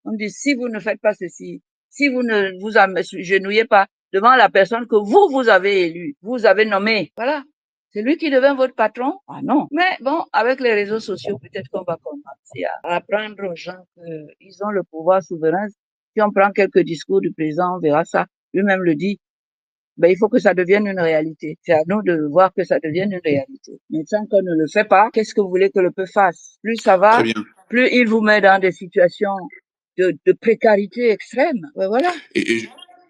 On dit, si vous ne faites pas ceci, si vous ne vous agenouillez pas devant la personne que vous avez élue, vous avez nommé, voilà. C'est lui qui devient votre patron? Ah non. Mais bon, avec les réseaux sociaux, peut-être qu'on va commencer à apprendre aux gens qu'ils ont le pouvoir souverain. Si on prend quelques discours du président, on verra ça. Lui-même le dit. Ben, il faut que ça devienne une réalité. C'est à nous de voir que ça devienne une réalité. Mais tant qu'on ne le fait pas, qu'est-ce que vous voulez que le peuple fasse? Plus ça va, Très bien. plus il vous met dans des situations de précarité extrême. Ouais, voilà.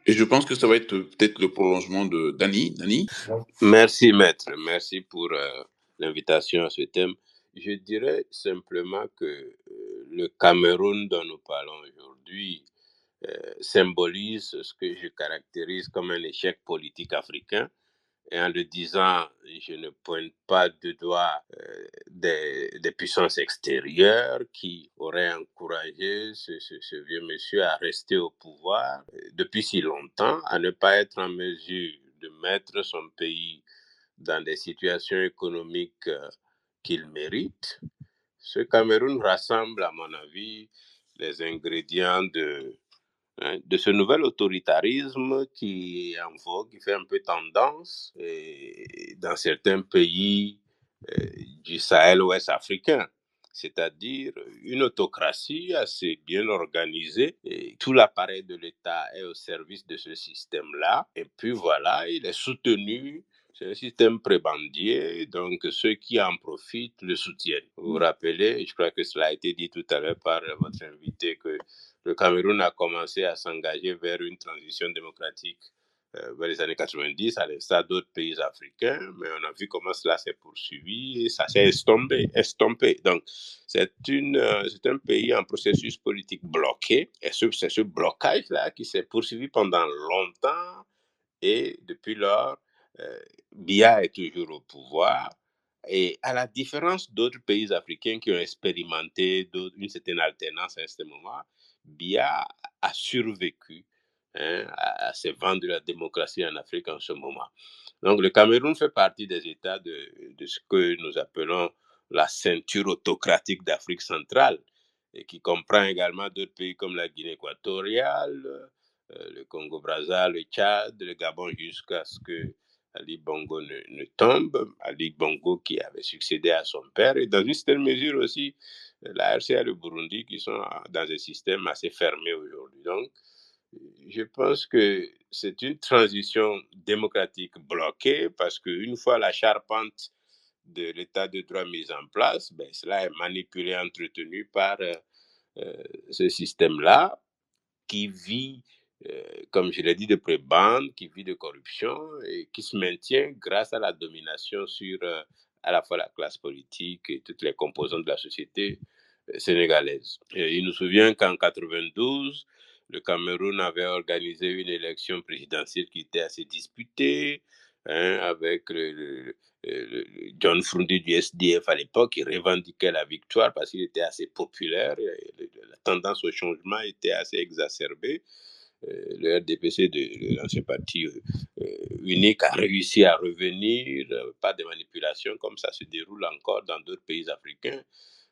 Et je pense que ça va être peut-être le prolongement de Dani. Dani? Merci, maître. Merci pour l'invitation à ce thème. Je dirais simplement que le Cameroun dont nous parlons aujourd'hui symbolise ce que je caractérise comme un échec politique africain. Et en le disant, je ne pointe pas du doigt des puissances extérieures qui auraient encouragé ce vieux monsieur à rester au pouvoir depuis si longtemps, à ne pas être en mesure de mettre son pays dans des situations économiques qu'il mérite. Ce Cameroun rassemble, à mon avis, les ingrédients de ce nouvel autoritarisme qui est en vogue, qui fait un peu tendance dans certains pays du Sahel ouest africain, c'est-à-dire une autocratie assez bien organisée et tout l'appareil de l'État est au service de ce système-là et puis voilà, il est soutenu. C'est un système prébandier, donc ceux qui en profitent le soutiennent. Vous vous rappelez, je crois que cela a été dit tout à l'heure par votre invité, que le Cameroun a commencé à s'engager vers une transition démocratique vers les années 90, à l'instar d'autres pays africains, mais on a vu comment cela s'est poursuivi et ça s'est estompé. Donc, c'est un pays en processus politique bloqué, et c'est ce blocage-là qui s'est poursuivi pendant longtemps, et depuis lors, Biya est toujours au pouvoir. Et à la différence d'autres pays africains qui ont expérimenté une certaine alternance à ce moment, Biya a survécu à ces vents de la démocratie en Afrique en ce moment. Donc le Cameroun fait partie des États de ce que nous appelons la ceinture autocratique d'Afrique centrale, et qui comprend également d'autres pays comme la Guinée équatoriale, le Congo-Brazza, le Tchad, le Gabon, jusqu'à ce que Ali Bongo ne tombe. Ali Bongo qui avait succédé à son père, et dans une certaine mesure aussi la RCA et le Burundi qui sont dans un système assez fermé aujourd'hui. Donc, je pense que c'est une transition démocratique bloquée parce qu'une fois la charpente de l'état de droit mise en place, ben, cela est manipulé, entretenu par ce système-là qui vit, comme je l'ai dit, de prébande, qui vit de corruption et qui se maintient grâce à la domination sur à la fois la classe politique et toutes les composantes de la société sénégalaise. Et il nous souvient qu'en 92, le Cameroun avait organisé une élection présidentielle qui était assez disputée, avec John Frundi du SDF à l'époque, qui revendiquait la victoire parce qu'il était assez populaire. Et la tendance au changement était assez exacerbée. Le RDPC, l'ancien parti unique, a réussi à revenir, pas de manipulation, comme ça se déroule encore dans d'autres pays africains.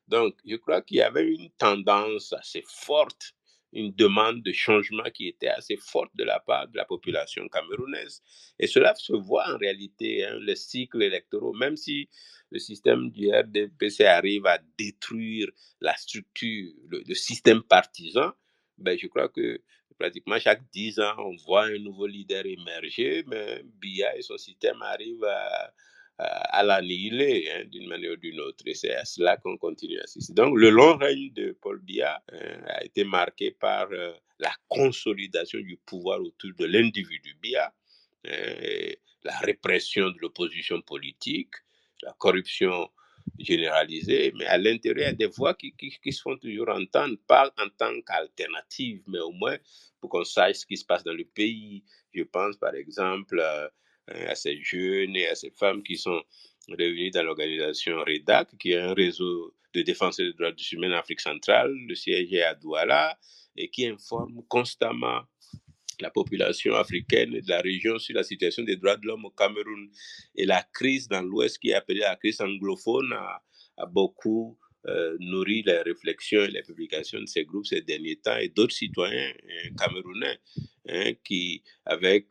Donc, je crois qu'il y avait une tendance assez forte, une demande de changement qui était assez forte de la part de la population camerounaise. Et cela se voit en réalité, les cycles électoraux, même si le système du RDPC arrive à détruire la structure, le système partisan, ben, je crois que pratiquement chaque 10 ans, on voit un nouveau leader émerger, mais Biya et son système arrivent à l'annihiler, d'une manière ou d'une autre. Et c'est à cela qu'on continue à assister. Donc, le long règne de Paul Biya a été marqué par la consolidation du pouvoir autour de l'individu Biya, et la répression de l'opposition politique, la corruption généralisée, mais à l'intérieur, il y a des voix qui se font toujours entendre, pas en tant qu'alternative, mais au moins pour qu'on sache ce qui se passe dans le pays. Je pense par exemple à ces jeunes et à ces femmes qui sont réunis dans l'organisation REDAC, qui est un réseau de défenseurs des droits humains en Afrique centrale. Le siège est à Douala et qui informe constamment la population africaine de la région sur la situation des droits de l'homme au Cameroun. Et la crise dans l'Ouest, qui est appelée la crise anglophone, a beaucoup nourri les réflexions et les publications de ces groupes ces derniers temps, et d'autres citoyens camerounais qui, avec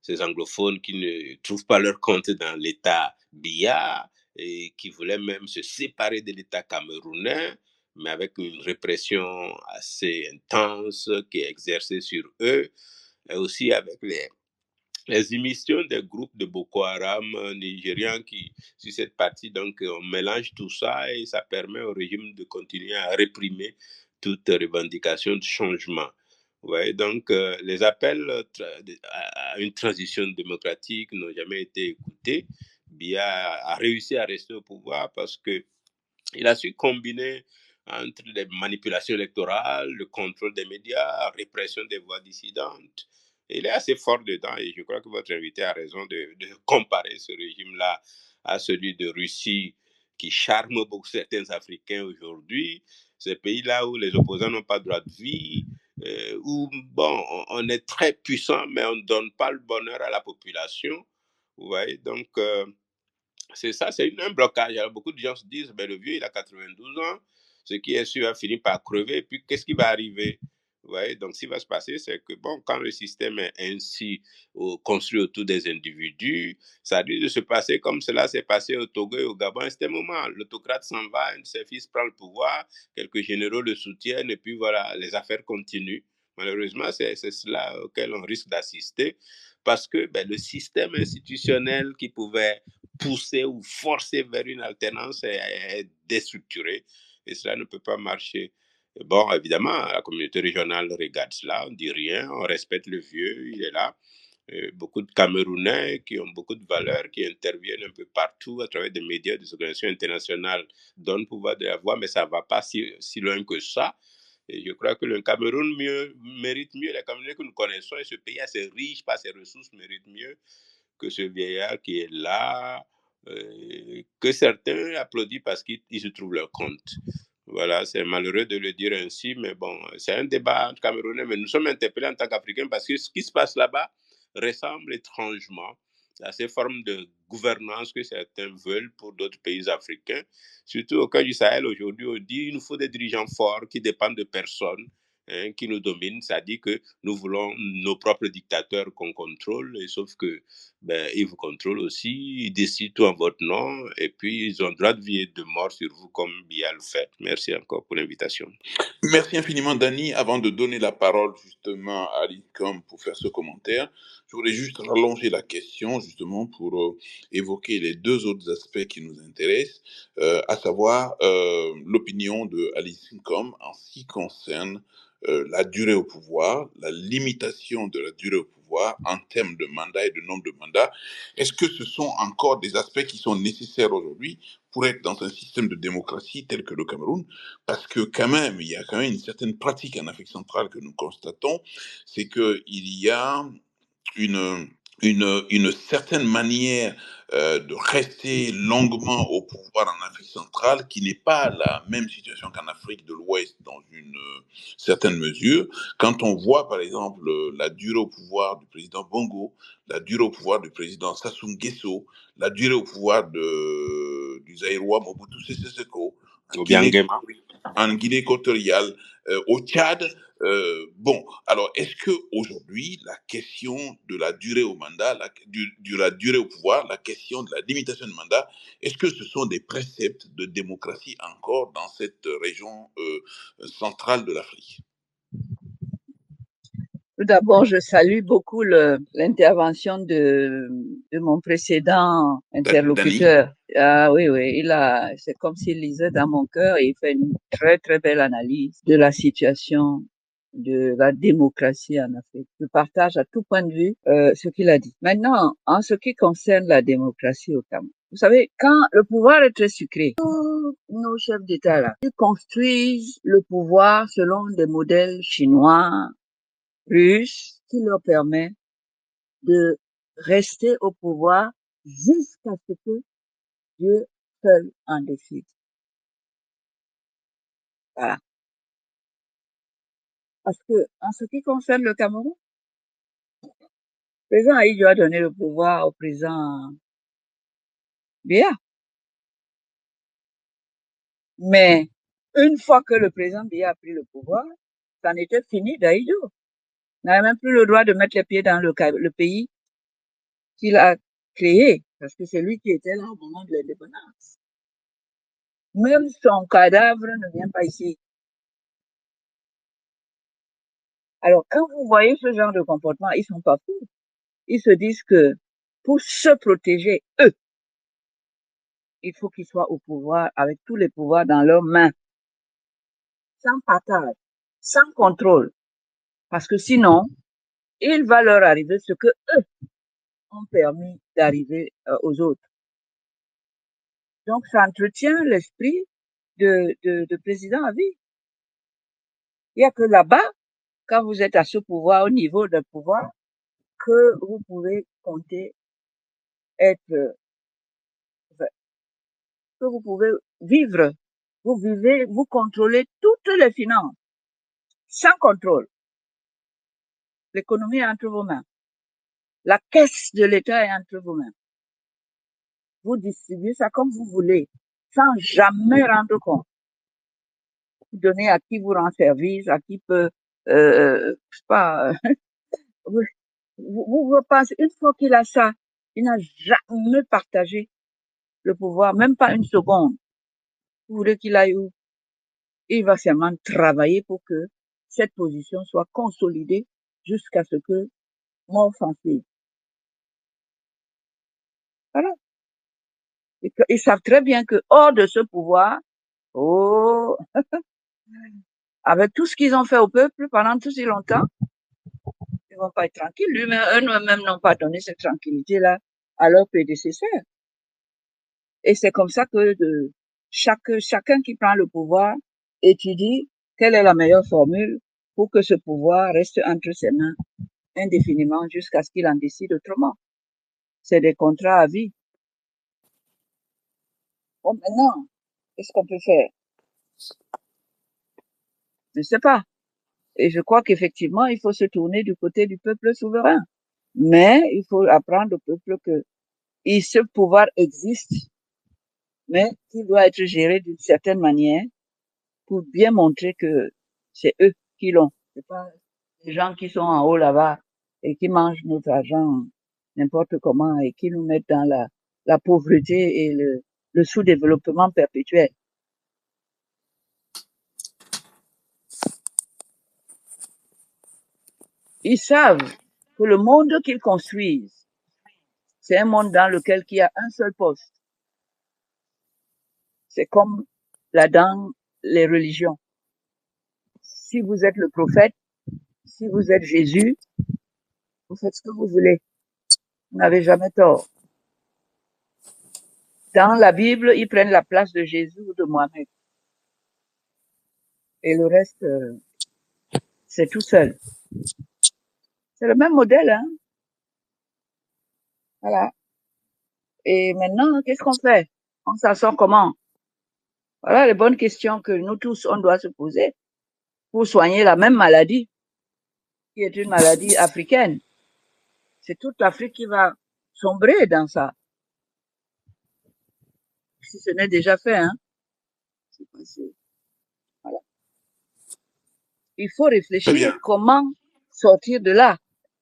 ces anglophones qui ne trouvent pas leur compte dans l'État Biya et qui voulaient même se séparer de l'État camerounais, mais avec une répression assez intense qui est exercée sur eux, et aussi avec les émissions des groupes de Boko Haram nigérians qui, sur cette partie, donc on mélange tout ça et ça permet au régime de continuer à réprimer toute revendication de changement. Ouais, donc les appels à une transition démocratique n'ont jamais été écoutés. Biya a réussi à rester au pouvoir parce que il a su combiner entre les manipulations électorales, le contrôle des médias, la répression des voix dissidentes. Et il est assez fort dedans et je crois que votre invité a raison de comparer ce régime-là à celui de Russie qui charme beaucoup certains Africains aujourd'hui. Ces pays-là où les opposants n'ont pas droit de vie, où bon, on est très puissant, mais on ne donne pas le bonheur à la population. Vous voyez, donc c'est ça, c'est un blocage. Alors, beaucoup de gens se disent, ben, le vieux, il a 92 ans, ce qui est sûr, a fini par crever, et puis qu'est-ce qui va arriver? Ouais, donc, ce qui va se passer, c'est que, bon, quand le système est ainsi construit autour des individus, ça risque de se passer comme cela s'est passé au Togo et au Gabon à un moment. L'autocrate s'en va, un de ses fils prend le pouvoir, quelques généraux le soutiennent, et puis voilà, les affaires continuent. Malheureusement, c'est cela auquel on risque d'assister, parce que ben, le système institutionnel qui pouvait pousser ou forcer vers une alternance est déstructuré et cela ne peut pas marcher. Bon, évidemment, la communauté régionale regarde cela, on ne dit rien, on respecte le vieux, il est là. Beaucoup de Camerounais qui ont beaucoup de valeurs, qui interviennent un peu partout à travers des médias, des organisations internationales, donnent pouvoir de la voix, mais ça ne va pas si loin que ça. Et je crois que le Cameroun mérite mieux, les Camerounais que nous connaissons, et ce pays assez riche par ses ressources mérite mieux que ce vieillard qui est là, que certains applaudissent parce qu'ils se trouvent leur compte. Voilà, c'est malheureux de le dire ainsi, mais bon, c'est un débat camerounais, mais nous sommes interpellés en tant qu'Africains parce que ce qui se passe là-bas ressemble étrangement à ces formes de gouvernance que certains veulent pour d'autres pays africains. Surtout au cas du Sahel, aujourd'hui, on dit qu'il nous faut des dirigeants forts qui dépendent de personne, hein, qui nous dominent. Ça dit que nous voulons nos propres dictateurs qu'on contrôle, et sauf que ils vous contrôlent aussi, ils décident tout en votre nom, et puis ils ont le droit de vie et de mort sur vous comme Biya le fait. Merci encore pour l'invitation. Merci infiniment, Dani. Avant de donner la parole justement à l'ICOM pour faire ce commentaire, je voulais juste rallonger la question justement pour évoquer les deux autres aspects qui nous intéressent, à savoir l'opinion de Alice Incom en ce qui concerne la durée au pouvoir, la limitation de la durée au pouvoir en termes de mandat et de nombre de mandats. Est-ce que ce sont encore des aspects qui sont nécessaires aujourd'hui pour être dans un système de démocratie tel que le Cameroun? Parce que quand même, il y a quand même une certaine pratique en Afrique centrale que nous constatons, c'est qu'il y a une, une certaine manière de rester longuement au pouvoir en Afrique centrale qui n'est pas la même situation qu'en Afrique de l'Ouest dans une certaine mesure. Quand on voit par exemple la durée au pouvoir du président Bongo, la durée au pouvoir du président Sassou Nguesso, la durée au pouvoir du Zaïrois Mobutu Sese Seko, en Guinée équatoriale, au Tchad. Bon, alors est-ce que aujourd'hui la question de la durée au mandat, de la durée au pouvoir, la question de la limitation du mandat, est-ce que ce sont des préceptes de démocratie encore dans cette région centrale de l'Afrique? Tout d'abord, je salue beaucoup l'intervention de mon précédent interlocuteur. Ah oui, oui, c'est comme s'il lisait dans mon cœur et il fait une très, très belle analyse de la situation de la démocratie en Afrique. Je partage à tout point de vue ce qu'il a dit. Maintenant, en ce qui concerne la démocratie au Cameroun, vous savez, quand le pouvoir est très sucré, tous nos chefs d'État là, ils construisent le pouvoir selon des modèles chinois, russe qui leur permet de rester au pouvoir jusqu'à ce que Dieu seul en décide. Voilà. Parce que, en ce qui concerne le Cameroun, le président Aïdjo a donné le pouvoir au président Biya. Mais, une fois que le président Biya a pris le pouvoir, c'en était fini d'Aïdjo. Il n'avait même plus le droit de mettre les pieds dans le pays qu'il a créé, parce que c'est lui qui était là au moment de l'indépendance. Même son cadavre ne vient pas ici. Alors, quand vous voyez ce genre de comportement, ils sont pas fous. Ils se disent que pour se protéger, eux, il faut qu'ils soient au pouvoir avec tous les pouvoirs dans leurs mains, sans partage, sans contrôle. Parce que sinon, il va leur arriver ce que eux ont permis d'arriver aux autres. Donc, ça entretient l'esprit de président à vie. Il n'y a que là-bas, quand vous êtes à ce pouvoir, au niveau de pouvoir, que vous pouvez compter être, que vous pouvez vivre. Vous vivez, vous contrôlez toutes les finances, sans contrôle. L'économie est entre vos mains. La caisse de l'État est entre vos mains. Vous distribuez ça comme vous voulez, sans jamais rendre compte. Vous donnez à qui vous rend service, à qui peut, je sais pas, vous pensez, une fois qu'il a ça, il n'a jamais partagé le pouvoir, même pas une seconde. Vous voulez qu'il aille où? Il va seulement travailler pour que cette position soit consolidée jusqu'à ce que mort s'en suive. Voilà. Ils savent très bien que hors de ce pouvoir, oh, avec tout ce qu'ils ont fait au peuple pendant tout si longtemps, ils vont pas être tranquilles. Eux-mêmes n'ont pas donné cette tranquillité-là à leurs prédécesseurs. Et c'est comme ça que chacun qui prend le pouvoir étudie quelle est la meilleure formule pour que ce pouvoir reste entre ses mains indéfiniment jusqu'à ce qu'il en décide autrement. C'est des contrats à vie. Bon, maintenant, qu'est-ce qu'on peut faire? Je ne sais pas. Et je crois qu'effectivement, il faut se tourner du côté du peuple souverain. Mais il faut apprendre au peuple que ce pouvoir existe, mais qu'il doit être géré d'une certaine manière pour bien montrer que c'est eux qui l'ont. C'est pas les gens qui sont en haut là-bas et qui mangent notre argent n'importe comment et qui nous mettent dans la pauvreté et le sous-développement perpétuel. Ils savent que le monde qu'ils construisent, c'est un monde dans lequel il y a un seul poste. C'est comme là dans les religions. Si vous êtes le prophète, si vous êtes Jésus, vous faites ce que vous voulez. Vous n'avez jamais tort. Dans la Bible, ils prennent la place de Jésus ou de Mohamed. Et le reste, c'est tout seul. C'est le même modèle, hein. Voilà. Et maintenant, qu'est-ce qu'on fait? On s'en sort comment? Voilà les bonnes questions que nous tous, on doit se poser pour soigner la même maladie, qui est une maladie africaine. C'est toute l'Afrique qui va sombrer dans ça. Si ce n'est déjà fait, hein. Voilà. Il faut Très réfléchir bien. comment sortir de là,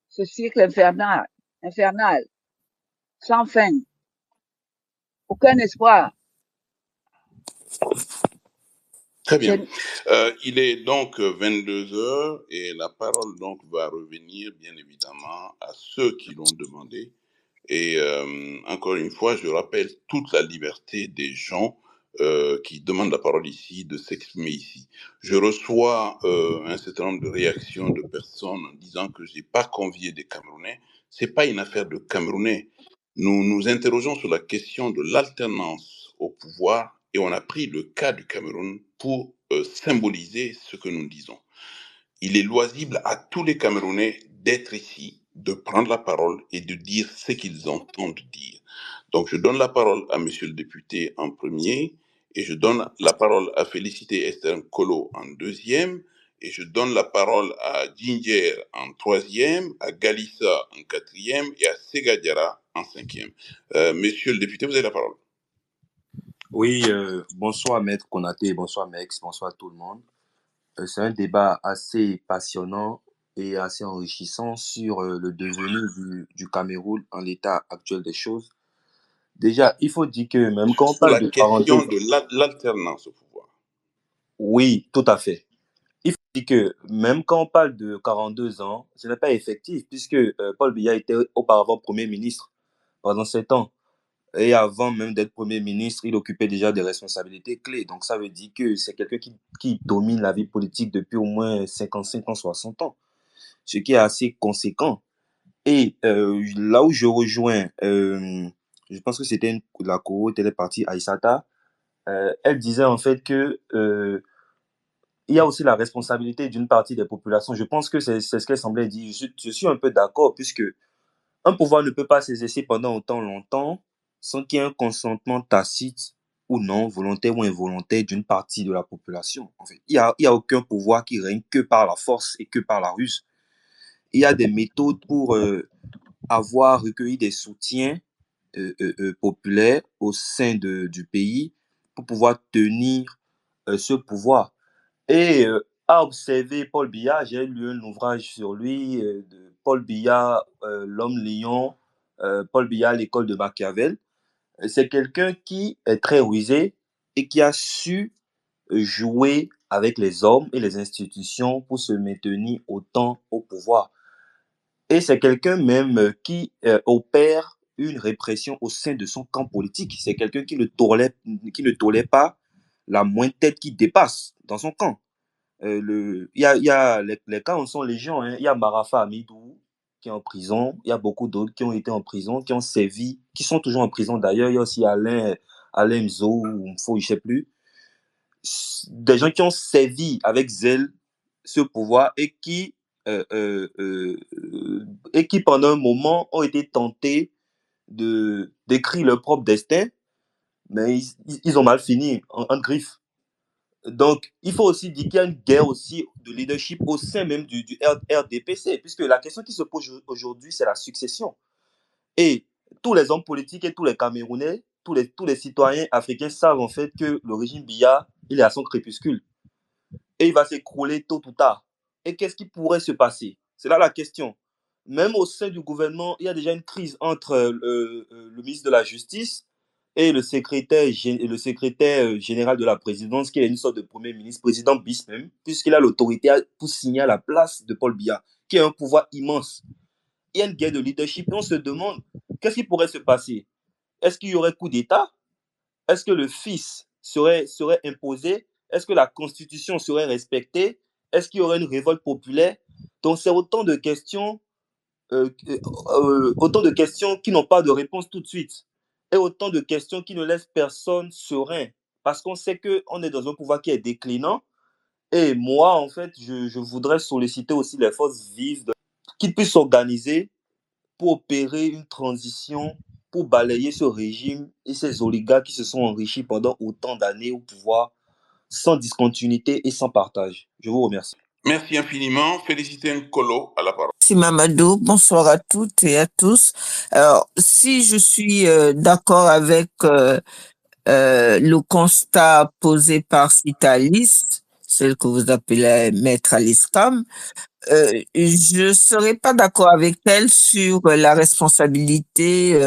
ce cycle infernal, sans fin, aucun espoir. Très bien. Il est donc 22 heures et la parole donc va revenir bien évidemment à ceux qui l'ont demandé. Et encore une fois, je rappelle toute la liberté des gens qui demandent la parole ici, de s'exprimer ici. Je reçois un certain nombre de réactions de personnes en disant que j'ai pas convié des Camerounais. C'est pas une affaire de Camerounais. Nous nous interrogeons sur la question de l'alternance au pouvoir et on a pris le cas du Cameroun pour symboliser ce que nous disons. Il est loisible à tous les Camerounais d'être ici, de prendre la parole et de dire ce qu'ils entendent dire. Donc, je donne la parole à Monsieur le député en premier, et je donne la parole à Félicité Esther Nkolo en deuxième, et je donne la parole à Ginger en troisième, à Galissa en quatrième et à Segadiara en cinquième. Monsieur le député, vous avez la parole. Oui, bonsoir Maître Konaté, bonsoir Mex, bonsoir tout le monde. C'est un débat assez passionnant et assez enrichissant sur le devenir du Cameroun en l'état actuel des choses. Déjà, il faut dire que même quand on Sur parle la de question 42 de l'alternance au pouvoir. oui, tout à fait. Il faut dire que même quand on parle de 42 ans, ce n'est pas effectif puisque Paul Biya était auparavant Premier ministre pendant 7 ans. Et avant même d'être Premier ministre, il occupait déjà des responsabilités clés. Donc ça veut dire que c'est quelqu'un qui domine la vie politique depuis au moins 55 ans, 60 ans, ce qui est assez conséquent. Et là où je rejoins, je pense que c'était la co elle est partie, Aïssata, elle disait en fait que il y a aussi la responsabilité d'une partie des populations. Je pense que c'est ce qu'elle semblait dire. Je suis un peu d'accord puisque un pouvoir ne peut pas s'exercer pendant autant longtemps sans qu'il y ait un consentement tacite ou non, volontaire ou involontaire d'une partie de la population. En fait, il y a aucun pouvoir qui règne que par la force et que par la ruse. Il y a des méthodes pour avoir recueilli des soutiens populaires au sein du pays pour pouvoir tenir ce pouvoir. Et à observer Paul Biya, j'ai lu un ouvrage sur lui, de Paul Biya, L'homme lion, Paul Biya, l'école de Machiavel. C'est quelqu'un qui est très rusé et qui a su jouer avec les hommes et les institutions pour se maintenir autant au pouvoir. Et c'est quelqu'un même qui opère une répression au sein de son camp politique. C'est quelqu'un qui ne tolère pas la moindre tête qui dépasse dans son camp. Il y a les cas en sont légion. Hein. Il y a Marafa Amidou qui est en prison. Il y a beaucoup d'autres qui ont été en prison, qui ont servi, qui sont toujours en prison d'ailleurs. Il y a aussi Alain Mzo ou Mfo, je ne sais plus. Des gens qui ont servi avec zèle ce pouvoir euh, euh, euh, et qui pendant un moment ont été tentés d'écrire leur propre destin, mais ils ont mal fini en griffe. Donc, il faut aussi dire qu'il y a une guerre aussi de leadership au sein même du RDPC, puisque la question qui se pose aujourd'hui, c'est la succession. Et tous les hommes politiques et tous les Camerounais, tous les citoyens africains savent en fait que le régime Biya, il est à son crépuscule. Et il va s'écrouler tôt ou tard. Et qu'est-ce qui pourrait se passer? C'est là la question. Même au sein du gouvernement, il y a déjà une crise entre le ministre de la Justice et le secrétaire général de la présidence, qui est une sorte de premier ministre, président bis même, puisqu'il a l'autorité pour signer à la place de Paul Biya, qui a un pouvoir immense. Il y a une guerre de leadership et on se demande qu'est-ce qui pourrait se passer? Est-ce qu'il y aurait coup d'État? Est-ce que le fils serait imposé? Est-ce que la constitution serait respectée? Est-ce qu'il y aurait une révolte populaire? Donc c'est autant de questions qui n'ont pas de réponse tout de suite et autant de questions qui ne laissent personne serein parce qu'on sait qu'on est dans un pouvoir qui est déclinant. Et moi, en fait, je voudrais solliciter aussi les forces vives qui puissent s'organiser pour opérer une transition, pour balayer ce régime et ces oligarques qui se sont enrichis pendant autant d'années au pouvoir sans discontinuité et sans partage. Je vous remercie. Merci infiniment. Félicité Nkolo à la parole. Merci Mamadou. Bonsoir à toutes et à tous. Alors, si je suis d'accord avec le constat posé par Citalis, celle que vous appelez Maître Alice Kam, je serais pas d'accord avec elle sur la responsabilité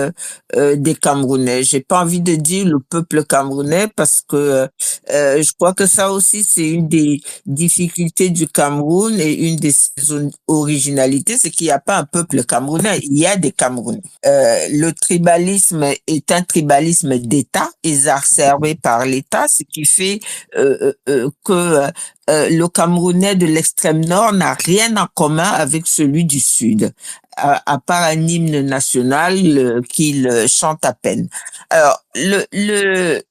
des Camerounais. J'ai pas envie de dire le peuple camerounais parce que je crois que ça aussi c'est une des difficultés du Cameroun et une des originalités, c'est qu'il n'y a pas un peuple camerounais, il y a des Camerounais. Le tribalisme est un tribalisme d'État exacerbé par l'État, ce qui fait que le Camerounais de l'extrême nord n'a rien en commun avec celui du sud, à part un hymne national qu'il chante à peine. Alors,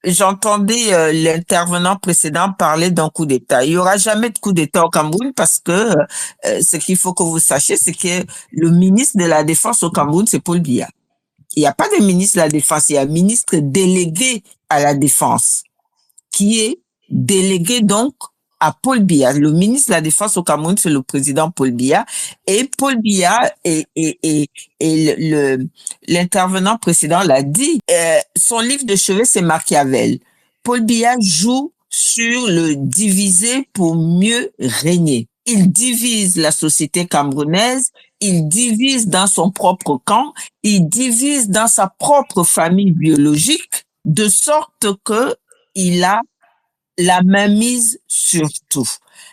j'entendais l'intervenant précédent parler d'un coup d'État. Il y aura jamais de coup d'État au Cameroun parce que ce qu'il faut que vous sachiez, c'est que le ministre de la Défense au Cameroun, c'est Paul Biya. Il n'y a pas de ministre de la Défense, il y a un ministre délégué à la Défense qui est délégué donc à Paul Biya. Le ministre de la Défense au Cameroun, c'est le président Paul Biya. Et Paul Biya et l'intervenant précédent l'a dit, son livre de chevet, c'est Machiavel. Paul Biya joue sur le diviser pour mieux régner. Il divise la société camerounaise, il divise dans son propre camp, il divise dans sa propre famille biologique, de sorte que il a la mainmise sur tout.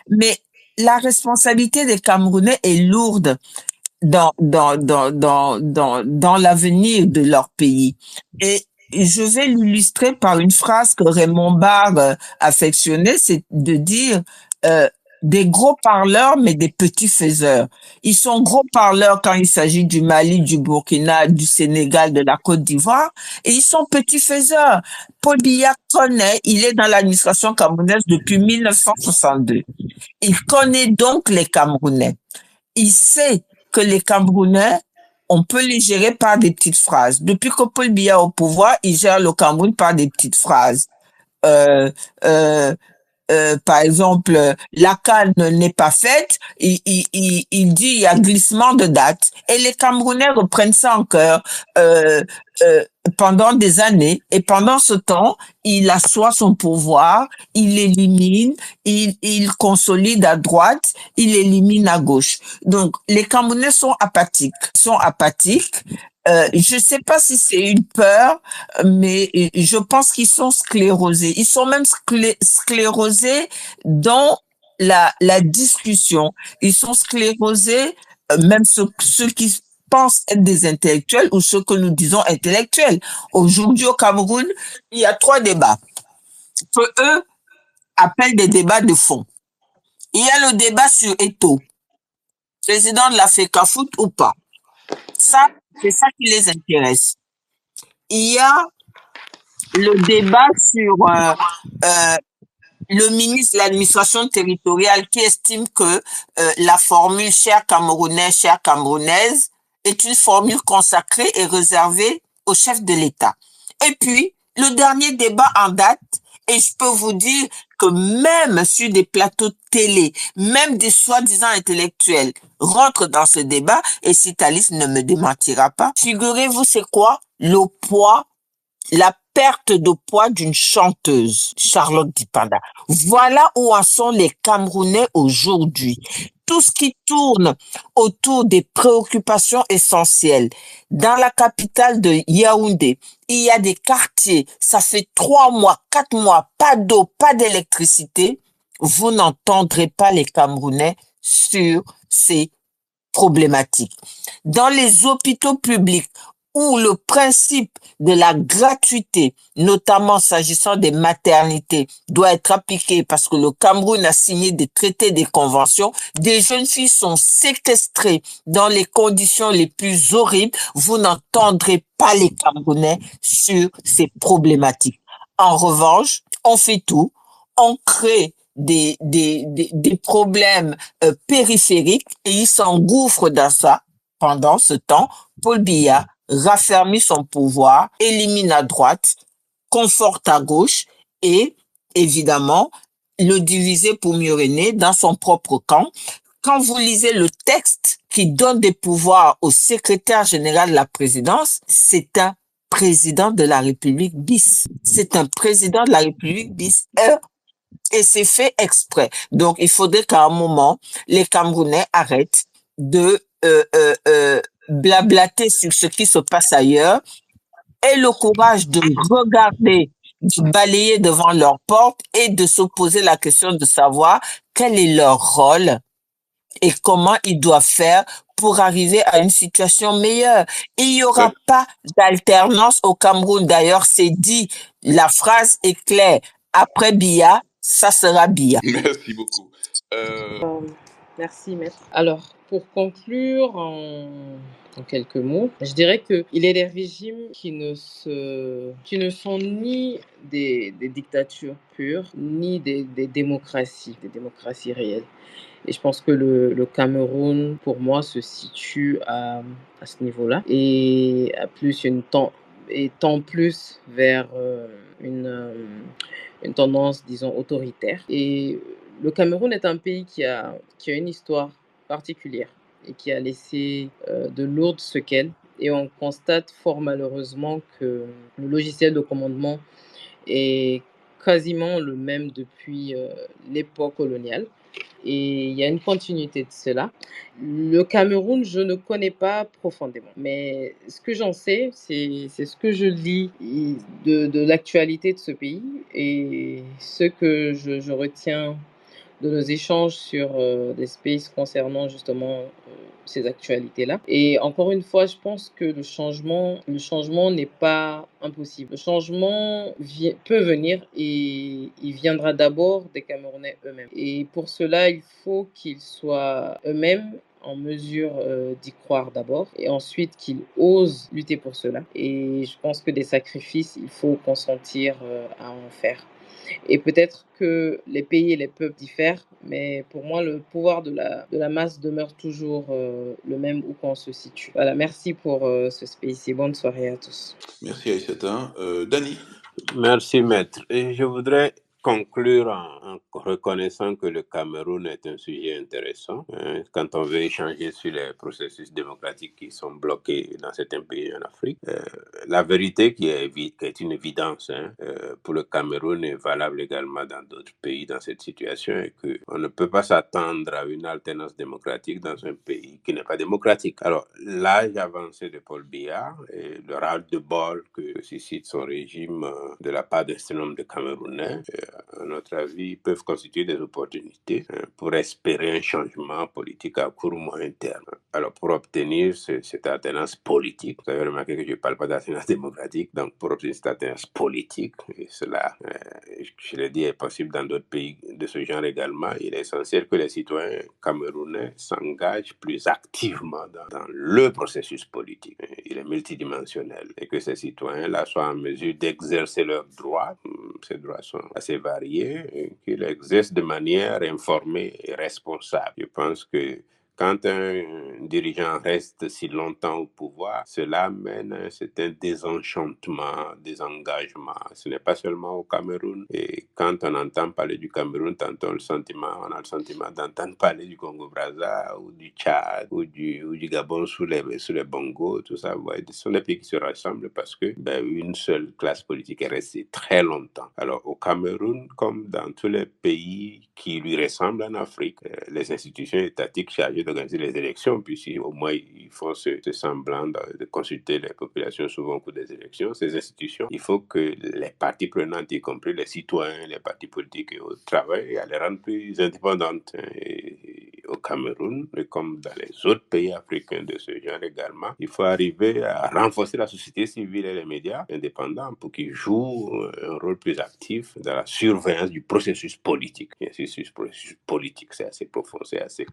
Mais la responsabilité des Camerounais est lourde dans l'avenir de leur pays. Et je vais l'illustrer par une phrase que Raymond Barre affectionnait, c'est de dire des gros parleurs, mais des petits faiseurs. Ils sont gros parleurs quand il s'agit du Mali, du Burkina, du Sénégal, de la Côte d'Ivoire, et ils sont petits faiseurs. Paul Biya connaît, il est dans l'administration camerounaise depuis 1962. Il connaît donc les Camerounais. Il sait que les Camerounais, on peut les gérer par des petites phrases. Depuis que Paul Biya est au pouvoir, il gère le Cameroun par des petites phrases. Par exemple, la CAN n'est pas faite, il dit il y a glissement de date. Et les Camerounais reprennent ça en cœur pendant des années. Et pendant ce temps, il assoit son pouvoir, il élimine, il consolide à droite, il élimine à gauche. Donc, les Camerounais sont apathiques. Je ne sais pas si c'est une peur, mais je pense qu'ils sont sclérosés. Ils sont même sclérosés dans la discussion. Ils sont sclérosés, même ceux qui pensent être des intellectuels ou ceux que nous disons intellectuels. Aujourd'hui au Cameroun, il y a 3 débats que eux appellent des débats de fond. Il y a le débat sur Eto'o, président de la FECAFOOT ou pas. Ça, c'est ça qui les intéresse. Il y a le débat sur le ministre de l'administration territoriale qui estime que la formule cher Camerounais, chère Camerounaise est une formule consacrée et réservée au chef de l'État. Et puis, le dernier débat en date, et je peux vous dire que même sur des plateaux télé, même des soi-disant intellectuels rentrent dans ce débat, et Citalis ne me démentira pas. Figurez-vous, c'est quoi le poids, la perte de poids d'une chanteuse, Charlotte Dipanda. Voilà où en sont les Camerounais aujourd'hui. Tout ce qui tourne autour des préoccupations essentielles. Dans la capitale de Yaoundé, il y a des quartiers, ça fait 3 mois, 4 mois, pas d'eau, pas d'électricité. Vous n'entendrez pas les Camerounais sur ces problématiques. Dans les hôpitaux publics, où le principe de la gratuité, notamment s'agissant des maternités, doit être appliqué parce que le Cameroun a signé des traités, des conventions, des jeunes filles sont séquestrées dans les conditions les plus horribles. Vous n'entendrez pas les Camerounais sur ces problématiques. En revanche, on fait tout, on crée des problèmes périphériques et ils s'engouffrent dans ça. Pendant ce temps, Paul Biya raffermit son pouvoir, élimine à droite, conforte à gauche et, évidemment, le diviser pour mieux régner dans son propre camp. Quand vous lisez le texte qui donne des pouvoirs au secrétaire général de la présidence, c'est un président de la République bis. C'est un président de la République bis. Et c'est fait exprès. Donc, il faudrait qu'à un moment, les Camerounais arrêtent de blablater sur ce qui se passe ailleurs, aient le courage de regarder, de balayer devant leur porte et de se poser la question de savoir quel est leur rôle et comment ils doivent faire pour arriver à une situation meilleure. Et il n'y aura pas d'alternance au Cameroun. D'ailleurs, c'est dit, la phrase est claire. Après Biya, ça sera Biya. Merci beaucoup. Merci, maître. Alors, pour conclure en quelques mots, je dirais qu'il est des régimes qui ne sont ni des dictatures pures, ni des démocraties réelles. Et je pense que le Cameroun, pour moi, se situe à ce niveau-là et tend plus vers une tendance, disons, autoritaire. Et le Cameroun est un pays qui a une histoire particulière et qui a laissé de lourdes séquelles. Et on constate fort malheureusement que le logiciel de commandement est quasiment le même depuis l'époque coloniale. Et il y a une continuité de cela. Le Cameroun, je ne connais pas profondément, mais ce que j'en sais, c'est ce que je lis de l'actualité de ce pays et ce que je retiens de nos échanges sur des spaces concernant justement ces actualités-là. Et encore une fois, je pense que le changement n'est pas impossible. Le changement peut venir et il viendra d'abord des Camerounais eux-mêmes. Et pour cela, il faut qu'ils soient eux-mêmes en mesure d'y croire d'abord et ensuite qu'ils osent lutter pour cela. Et je pense que des sacrifices, il faut consentir à en faire. Et peut-être que les pays et les peuples diffèrent, mais pour moi, le pouvoir de la masse demeure toujours le même où qu'on se situe. Voilà, merci pour ce space et bonne soirée à tous. Merci Aïssata. Dani. Merci, maître. Et je voudrais conclure en reconnaissant que le Cameroun est un sujet intéressant quand on veut échanger sur les processus démocratiques qui sont bloqués dans certains pays en Afrique. La vérité qui est une évidence pour le Cameroun est valable également dans d'autres pays dans cette situation et qu'on ne peut pas s'attendre à une alternance démocratique dans un pays qui n'est pas démocratique. Alors, l'âge avancé de Paul Biya et le ras-le-bol que suscite son régime de la part d'un certain nombre de Camerounais, à notre avis, peuvent constituer des opportunités pour espérer un changement politique à court ou moyen terme. Alors, pour obtenir cette alternance politique, vous avez remarqué que je ne parle pas d'alternance démocratique, donc pour obtenir cette alternance politique, et cela, je l'ai dit, est possible dans d'autres pays de ce genre également, il est essentiel que les citoyens camerounais s'engagent plus activement dans le processus politique. Il est multidimensionnel et que ces citoyens-là soient en mesure d'exercer leurs droits. Ces droits sont assez variés et qu'ils l'exercent de manière informée et responsable. Je pense que quand un dirigeant reste si longtemps au pouvoir, cela mène à un certain désenchantement, désengagement. Ce n'est pas seulement au Cameroun. Et quand on entend parler du Cameroun, on a le sentiment d'entendre parler du Congo-Brazza ou du Tchad ou du Gabon sous les bongos, tout ça. Ouais, ce sont des pays qui se rassemblent parce que une seule classe politique est restée très longtemps. Alors au Cameroun, comme dans tous les pays qui lui ressemblent en Afrique, les institutions étatiques chargées d'organiser les élections, puis au moins ils font ce semblant de consulter les populations souvent au cours des élections, ces institutions, il faut que les parties prenantes, y compris les citoyens, les partis politiques et autres, travaillent à les rendre plus indépendantes. Et au Cameroun, et comme dans les autres pays africains de ce genre également, il faut arriver à renforcer la société civile et les médias indépendants pour qu'ils jouent un rôle plus actif dans la surveillance du processus politique. Bien sûr, ce processus politique, c'est assez profond, c'est assez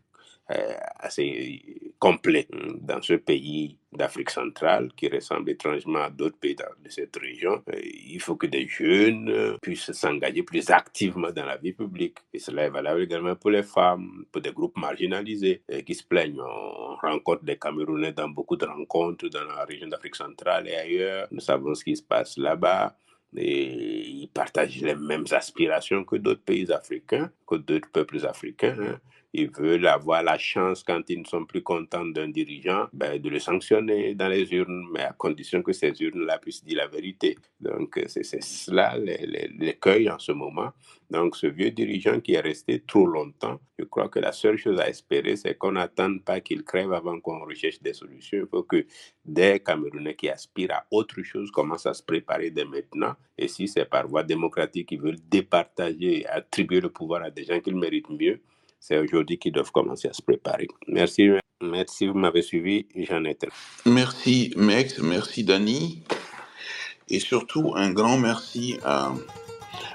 complet dans ce pays d'Afrique centrale qui ressemble étrangement à d'autres pays de cette région. Il faut que des jeunes puissent s'engager plus activement dans la vie publique. Et cela est valable également pour les femmes, pour des groupes marginalisés qui se plaignent. On rencontre des Camerounais dans beaucoup de rencontres dans la région d'Afrique centrale et ailleurs. Nous savons ce qui se passe là-bas. Et ils partagent les mêmes aspirations que d'autres pays africains, que d'autres peuples africains. Ils veulent avoir la chance, quand ils ne sont plus contents d'un dirigeant, de le sanctionner dans les urnes, mais à condition que ces urnes-là puissent dire la vérité. Donc, c'est cela l'écueil en ce moment. Donc, ce vieux dirigeant qui est resté trop longtemps, je crois que la seule chose à espérer, c'est qu'on n'attende pas qu'il crève avant qu'on recherche des solutions. Il faut que des Camerounais qui aspirent à autre chose commencent à se préparer dès maintenant. Et si c'est par voie démocratique qu'ils veulent départager et attribuer le pouvoir à des gens qui le méritent mieux, c'est aujourd'hui qu'ils doivent commencer à se préparer. Merci, vous m'avez suivi, j'en étais. Merci Mex, merci Dani, et surtout un grand merci à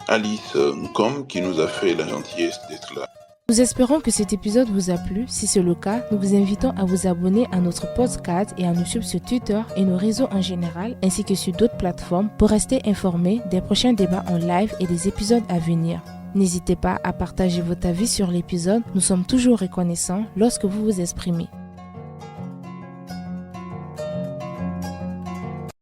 Alice Nkom qui nous a fait la gentillesse d'être là. Nous espérons que cet épisode vous a plu. Si c'est le cas, nous vous invitons à vous abonner à notre podcast et à nous suivre sur Twitter et nos réseaux en général, ainsi que sur d'autres plateformes pour rester informés des prochains débats en live et des épisodes à venir. N'hésitez pas à partager votre avis sur l'épisode, nous sommes toujours reconnaissants lorsque vous vous exprimez.